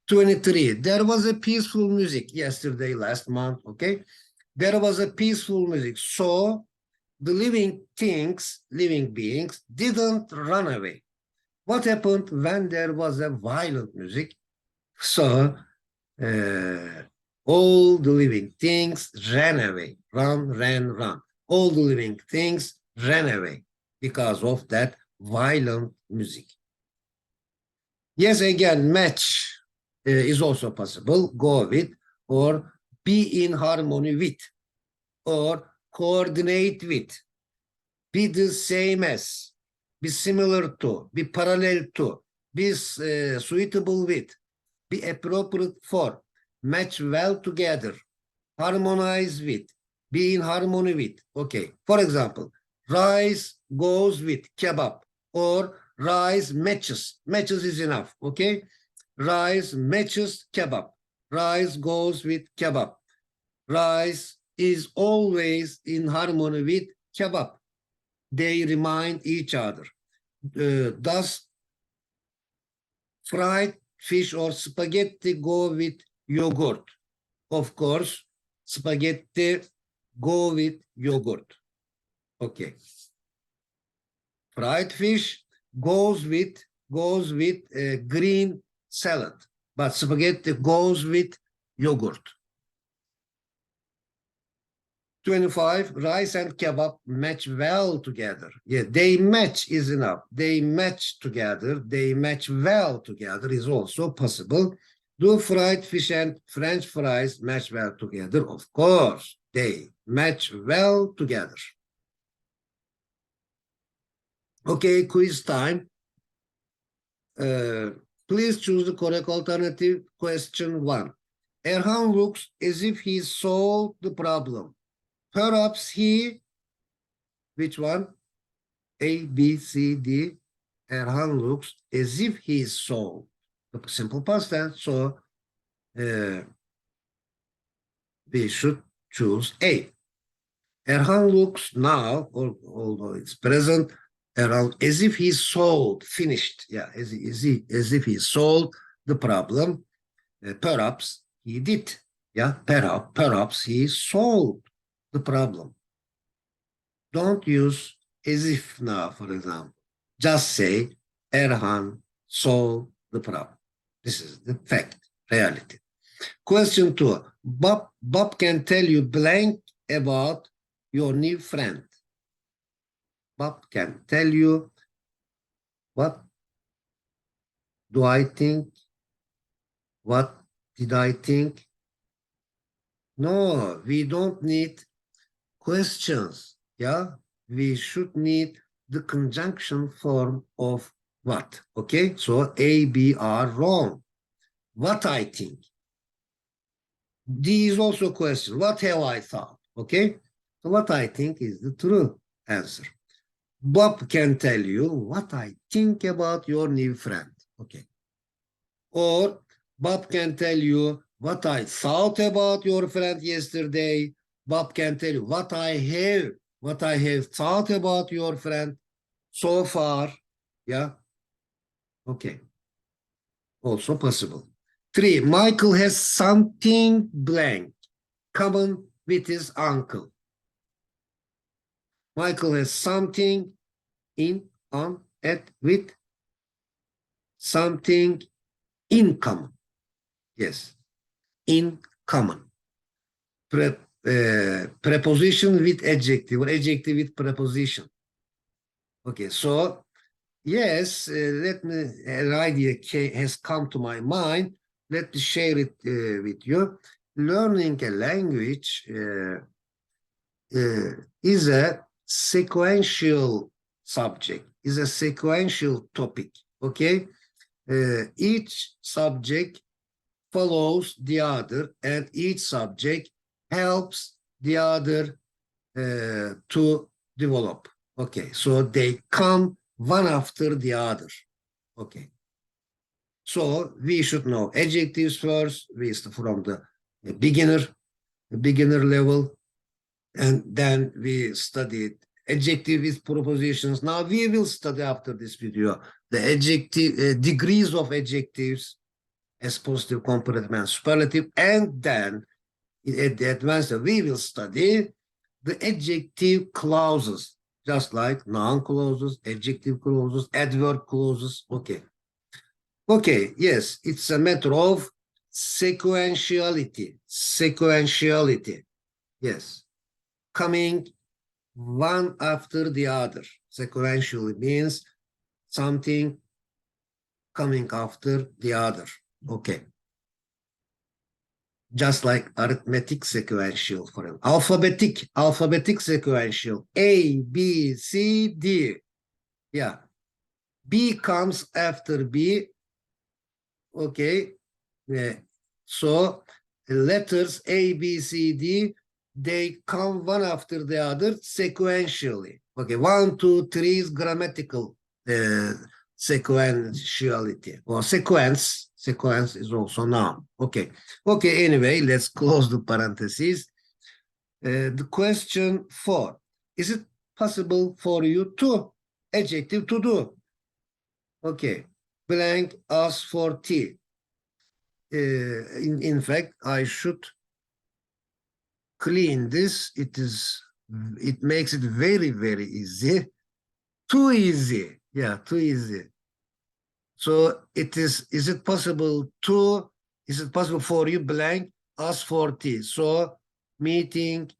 23. There was a peaceful music yesterday, last month. Okay. There was a peaceful music. So the living things, living beings didn't run away. What happened when there was a violent music? So all the living things ran away. Run. All the living things ran away because of that violent music. Yes, again, match is also possible. Go with, or be in harmony with, or coordinate with, be the same as, be similar to, be parallel to, be suitable with, be appropriate for, match well together, harmonize with, be in harmony with. Okay, for example, rice goes with kebab, or rice matches is enough. Okay, rice matches kebab, rice goes with kebab, rice is always in harmony with kebab. They remind each other. Does fried fish or spaghetti go with yogurt? Of course, spaghetti go with yogurt. Okay. Fried fish goes with green salad, but spaghetti goes with yogurt. 25, rice and kebab match well together. Yeah, they match is enough. They match together. They match well together is also possible. Do fried fish and French fries match well together? Of course, they match well together. Okay, quiz time. Please choose the correct alternative. Question 1. Erhan looks as if he solved the problem. Perhaps he, which one? A, B, C, D. Erhan looks as if he is solved. Simple past tense. So we should choose A. Erhan looks now, although it's present, Erhan as if he solved, finished. Yeah, as if he solved the problem. Perhaps he did. Yeah, perhaps he solved the problem. Don't use as if now, for example. Just say, Erhan solved the problem. This is the fact, reality. Question 2. Bob can tell you blank about your new friend. Bob can tell you, what do I think? What did I think? No, we don't need questions. Yeah, we should need the conjunction form of what. Okay, so A, B are wrong. What I think. D is also a question. What have I thought? Okay, so what I think is the true answer. Bob can tell you what I think about your new friend. Okay. Or Bob can tell you what I thought about your friend yesterday. Bob can tell you what I have thought about your friend so far. Yeah. Okay. Also possible. 3. Michael has something blank common with his uncle. Michael has something with something in common. Yes, in common. Preposition with adjective, or adjective with preposition. Okay, so Yes, an idea has come to my mind. Let me share it with you. Learning a language is a sequential subject, is a sequential topic, okay? Each subject follows the other, and each subject helps the other to develop. Okay, so they come one after the other. Okay, so we should know adjectives first, from the beginner level, and then we studied adjective with prepositions. Now we will study after this video the adjective degrees of adjectives as positive, comparative, and superlative, and then at the advanced we will study the adjective clauses, just like noun clauses, adjective clauses, adverb clauses. Okay. Okay, yes, it's a matter of sequentiality. Sequentiality. Yes. Coming one after the other. Sequentially means something coming after the other. Okay. Just like arithmetic sequential, for an alphabetic sequential. A, B, C, D. Yeah. B comes after B. Okay. Yeah. So letters A, B, C, D, they come one after the other sequentially. Okay. 1, 2, 3 is grammatical sequentiality, or sequence. Sequence is also noun. Okay. Okay. Anyway, let's close the parentheses. The question 4. Is it possible for you to, adjective, to do? Okay. Blank asks for tea. In fact, I should clean this. It makes it very, very easy. Too easy. Yeah, too easy. So is it possible for you blank ask for tea? So meeting,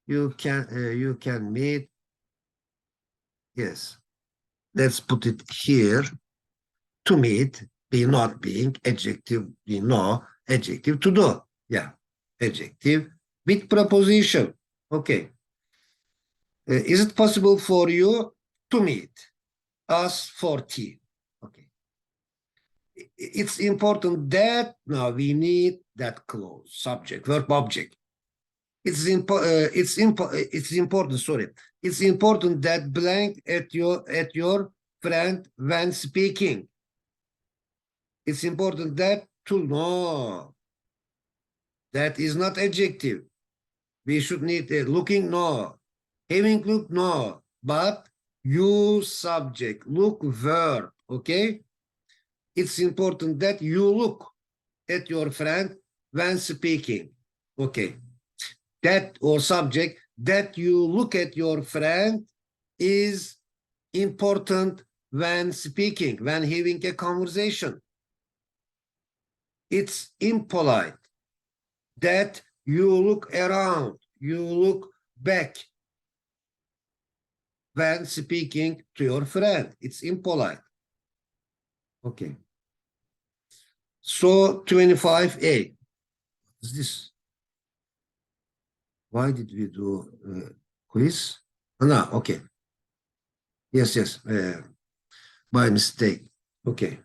you can meet. Yes. Let's put it here. To meet, be not being, adjective, be no, adjective to do. Yeah. Adjective with preposition. Okay. Is it possible for you to meet us for tea? Okay. It's important that now we need that clause, subject, verb, object. It's important. Sorry, it's important that blank at your friend when speaking. It's important that to know. That is not adjective. We should need a looking, no. Having look, no. But you subject, look verb, okay? It's important that you look at your friend when speaking. Okay. That or subject, that you look at your friend is important when speaking, when having a conversation. It's impolite that you look around, you look back when speaking to your friend. It's impolite. Okay. So 25A. Is this? Why did we do quiz? No, okay. Yes. By mistake. Okay.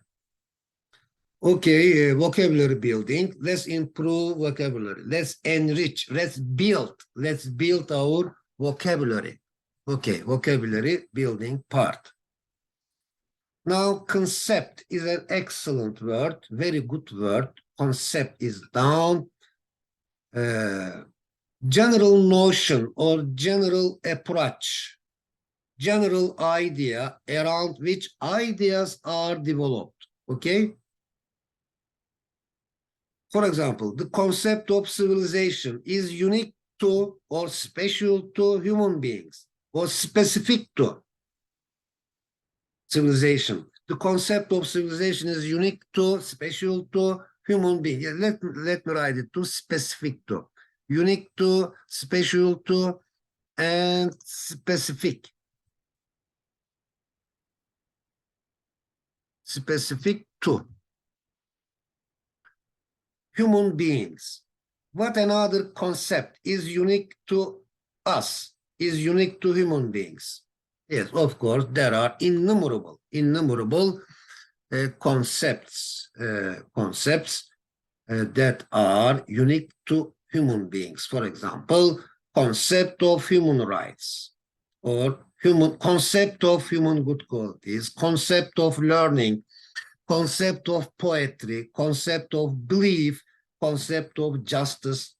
Okay, vocabulary building. Let's improve vocabulary. Let's enrich. Let's build our vocabulary. Okay, vocabulary building part. Now, concept is an excellent word, very good word. Concept is down. General notion or general approach, general idea around which ideas are developed. Okay? For example, the concept of civilization is unique to or special to human beings or specific to civilization. The concept of civilization is unique to, special to human beings. Yeah, let me write it to, specific to, unique to, special to, and specific. specific to human beings. What another concept is unique to us, is unique to human beings? Yes, of course, there are innumerable concepts that are unique to human beings. For example, concept of human rights, or concept of human good qualities, concept of learning, concept of poetry, concept of belief, concept of justice,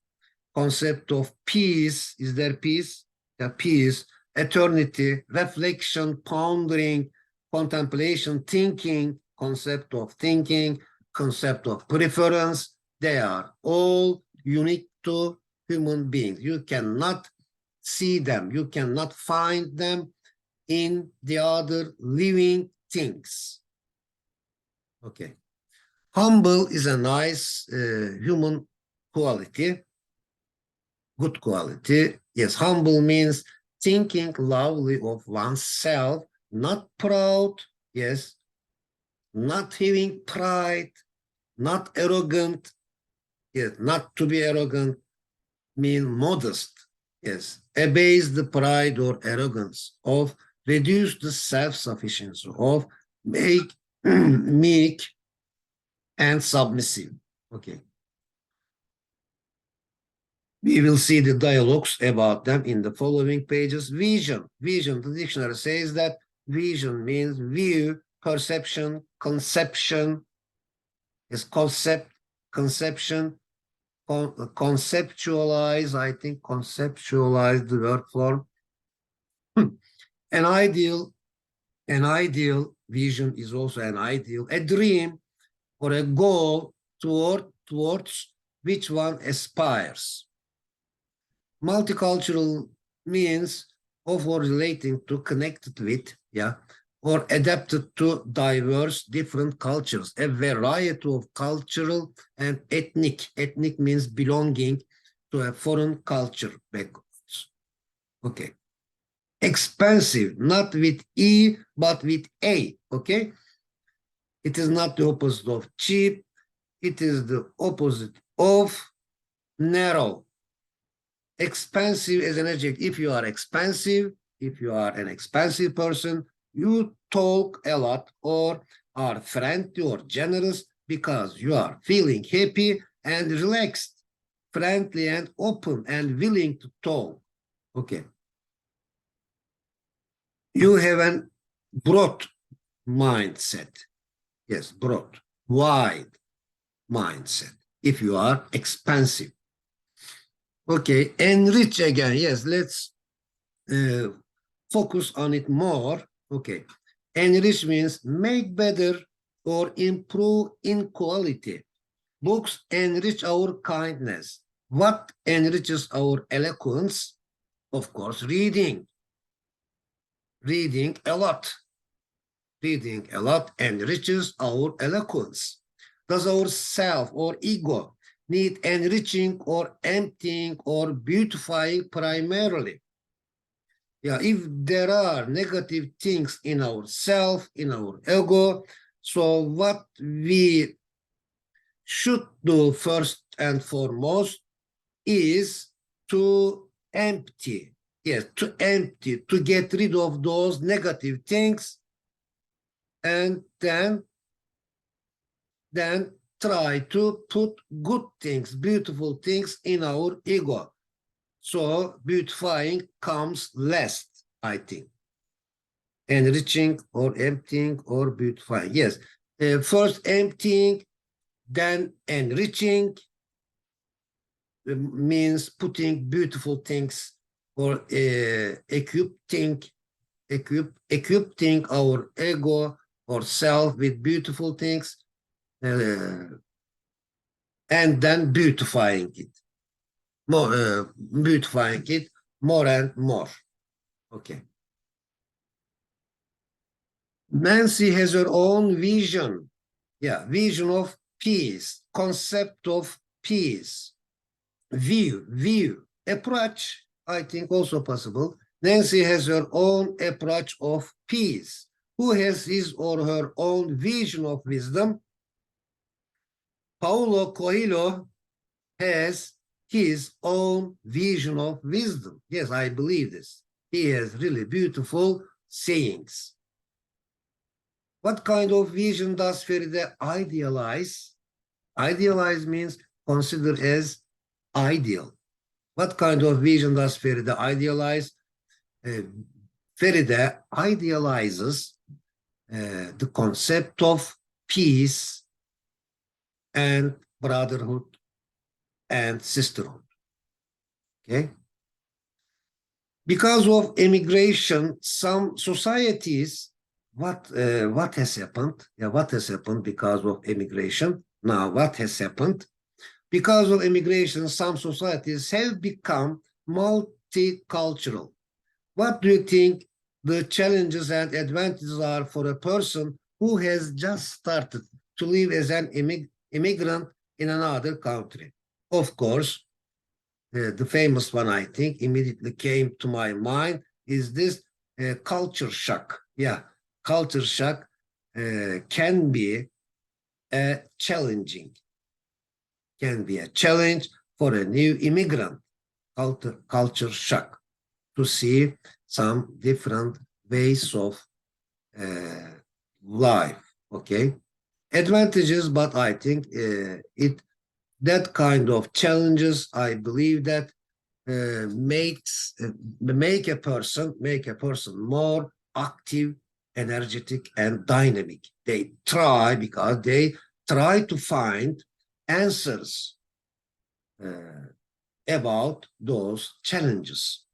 concept of peace. Is there peace? Yeah, peace, eternity, reflection, pondering, contemplation, thinking, concept of thinking, concept of preference. They are all unique to human beings. You cannot see them. You cannot find them in the other living things. Okay. Humble is a nice human quality, good quality. Yes, humble means thinking loudly of oneself, not proud, yes, not having pride, not arrogant, yes, not to be arrogant, mean modest, yes, abase the pride or arrogance of, reduce the self-sufficiency of, make meek and submissive. Okay. We will see the dialogues about them in the following pages. Vision. Vision, the dictionary says that vision means view, perception, conception, is concept, conception, conceptualize, I think conceptualize the word form. An ideal vision is also an ideal, a dream or a goal towards which one aspires. Multicultural means of or relating to, connected with, yeah, or adapted to diverse different cultures, a variety of cultural and ethnic. Ethnic means belonging to a foreign culture backgrounds. Okay. Expensive, not with E, but with A, okay? It is not the opposite of cheap. It is the opposite of narrow. Expensive is an adjective. If you are expensive, if you are an expensive person, you talk a lot or are friendly or generous because you are feeling happy and relaxed, friendly and open and willing to talk. Okay. You have a broad mindset. Yes, broad, wide mindset if you are expensive. Okay, enrich again. Yes, let's focus on it more. Okay, enrich means make better or improve in quality. Books enrich our kindness. What enriches our eloquence? Of course, reading. Reading a lot. Reading a lot enriches our eloquence. Does our self or ego need enriching or emptying or beautifying primarily? Yeah, if there are negative things in our self, in our ego, so what we should do first and foremost is to empty. Yes, to empty, to get rid of those negative things, and then try to put good things, beautiful things in our ego. So beautifying comes last, I think. Enriching or emptying or beautifying. Yes. First emptying, then enriching means putting beautiful things or equipping our ego or self with beautiful things, and then beautifying it. Beautifying it more and more. Okay. Nancy has her own vision. Yeah, vision of peace, concept of peace, view, approach, I think also possible. Nancy has her own approach of peace. who has his or her own vision of wisdom. Paulo Coelho has his own vision of wisdom. Yes, I believe this. He has really beautiful sayings. What kind of vision does Feride idealize? Idealize means consider as ideal. What kind of vision does Feride idealize? Feride idealizes the concept of peace and brotherhood and sisterhood. Okay. Because of immigration, some societies, what has happened? Yeah, what has happened because of immigration? Now, what has happened? Because of immigration, some societies have become multicultural. What do you think the challenges and advantages are for a person who has just started to live as an immigrant in another country? Of course, the famous one, I think, immediately came to my mind is this culture shock. Yeah, culture shock can be a challenge for a new immigrant, culture shock, to see some different ways of life. Okay, advantages, but I think that kind of challenges, I believe that make a person more active, energetic, and dynamic. They try because they try to find answers about those challenges,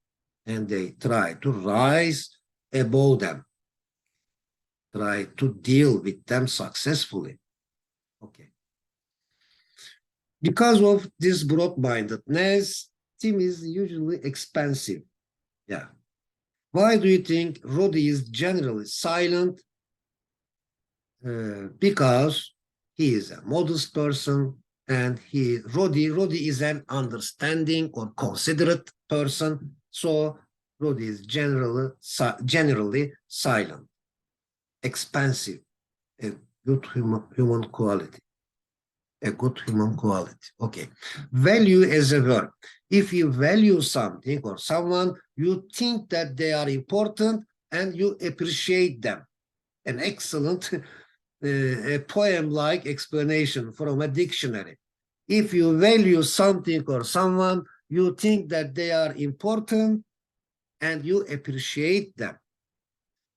and they try to rise above them, try to deal with them successfully. Okay. Because of this broad-mindedness, team is usually expensive. Yeah. Why do you think Roddy is generally silent? Because he is a modest person, and Roddy is an understanding or considerate person. So Roddy is generally silent, expansive, a good human quality. A good human quality. Okay. Value as a verb. If you value something or someone, you think that they are important and you appreciate them. An excellent a poem-like explanation from a dictionary. If you value something or someone, you think that they are important and you appreciate them.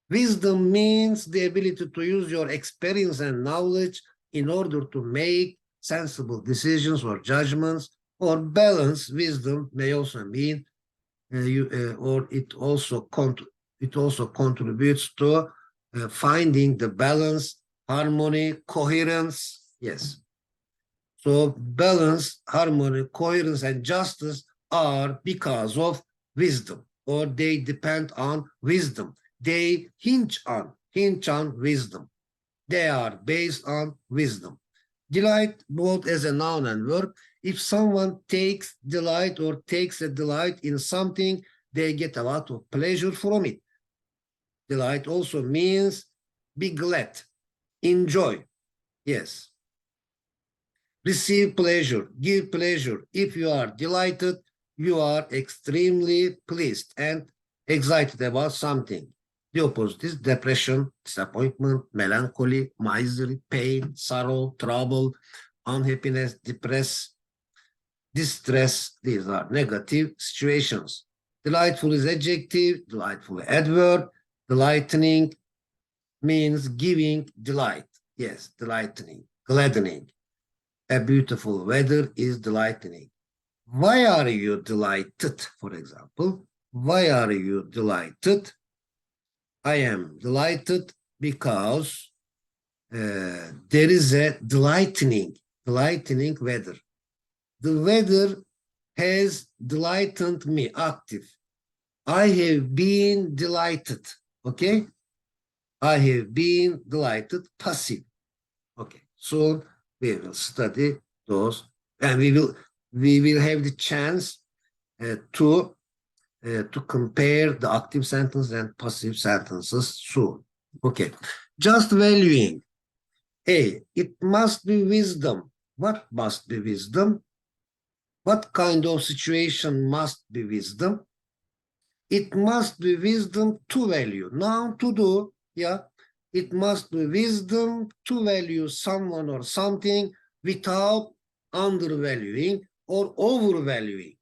Wisdom means the ability to use your experience and knowledge in order to make sensible decisions or judgments, or balance. Wisdom may also mean it also contributes to finding the balance, harmony, coherence. Yes. So balance, harmony, coherence, and justice are because of wisdom, or they depend on wisdom. They hinge on wisdom. They are based on wisdom. Delight, both as a noun and verb. If someone takes delight or takes a delight in something, they get a lot of pleasure from it. Delight also means be glad, enjoy. Yes. Receive pleasure, give pleasure. If you are delighted, you are extremely pleased and excited about something. The opposite is depression, disappointment, melancholy, misery, pain, sorrow, trouble, unhappiness, distress. These are negative situations. Delightful is adjective, delightful adverb. Delightening means giving delight. Yes, delightening, gladdening. A beautiful weather is delightening. Why are you delighted, for example? Why are you delighted? I am delighted because there is a delightening weather. The weather has delighted me, active. I have been delighted, okay? I have been delighted, passive. Okay, so we will study those, and we will have the chance to compare the active sentence and passive sentences soon. Okay. Just valuing. A, it must be wisdom. What must be wisdom? What kind of situation must be wisdom? It must be wisdom to value. Now to do, yeah. It must be wisdom to value someone or something without undervaluing or overvaluing.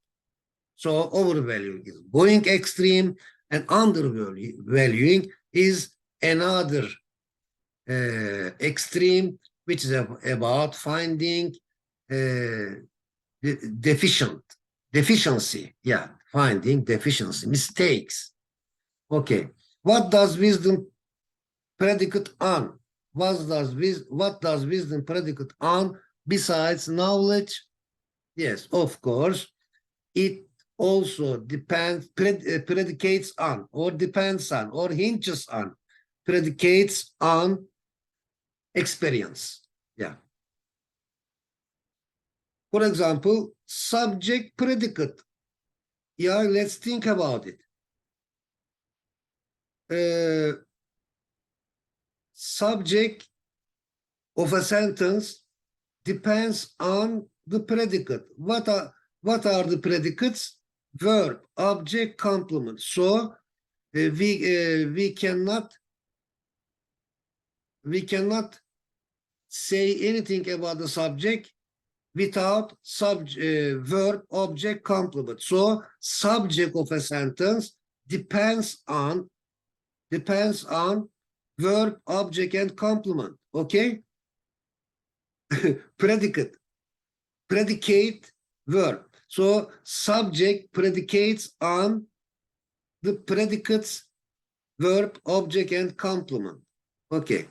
So overvaluing is going extreme, and undervaluing is another extreme, which is about finding deficiency. Yeah, finding deficiency, mistakes. Okay, what does wisdom predicate on? What does wisdom predicate on besides knowledge? Yes, of course. It also predicates on, or depends on, or hinges on, predicates on experience. Yeah. For example, subject predicate. Yeah, let's think about it. Subject of a sentence depends on the predicate. What are the predicates? Verb, object, complement. So we cannot say anything about the subject without verb, object, complement. So subject of a sentence depends on verb, object, and complement. Okay? Predicate, verb. So subject predicates on the predicates, verb, object, and complement. Okay.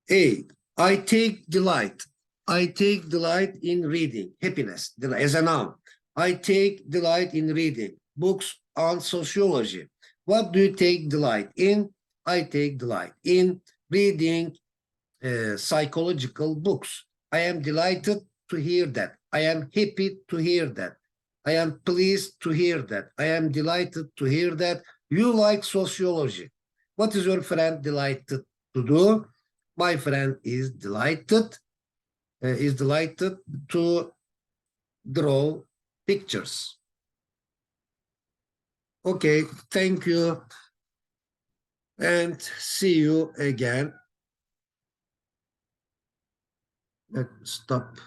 A, I take delight. I take delight in reading. Happiness, as a noun. I take delight in reading books on sociology. What do you take delight in? I take delight in reading psychological books. I am delighted to hear that. I am happy to hear that. I am pleased to hear that. I am delighted to hear that. You like sociology. What is your friend delighted to do? My friend is delighted to draw pictures. Okay, thank you, and see you again. Let's stop.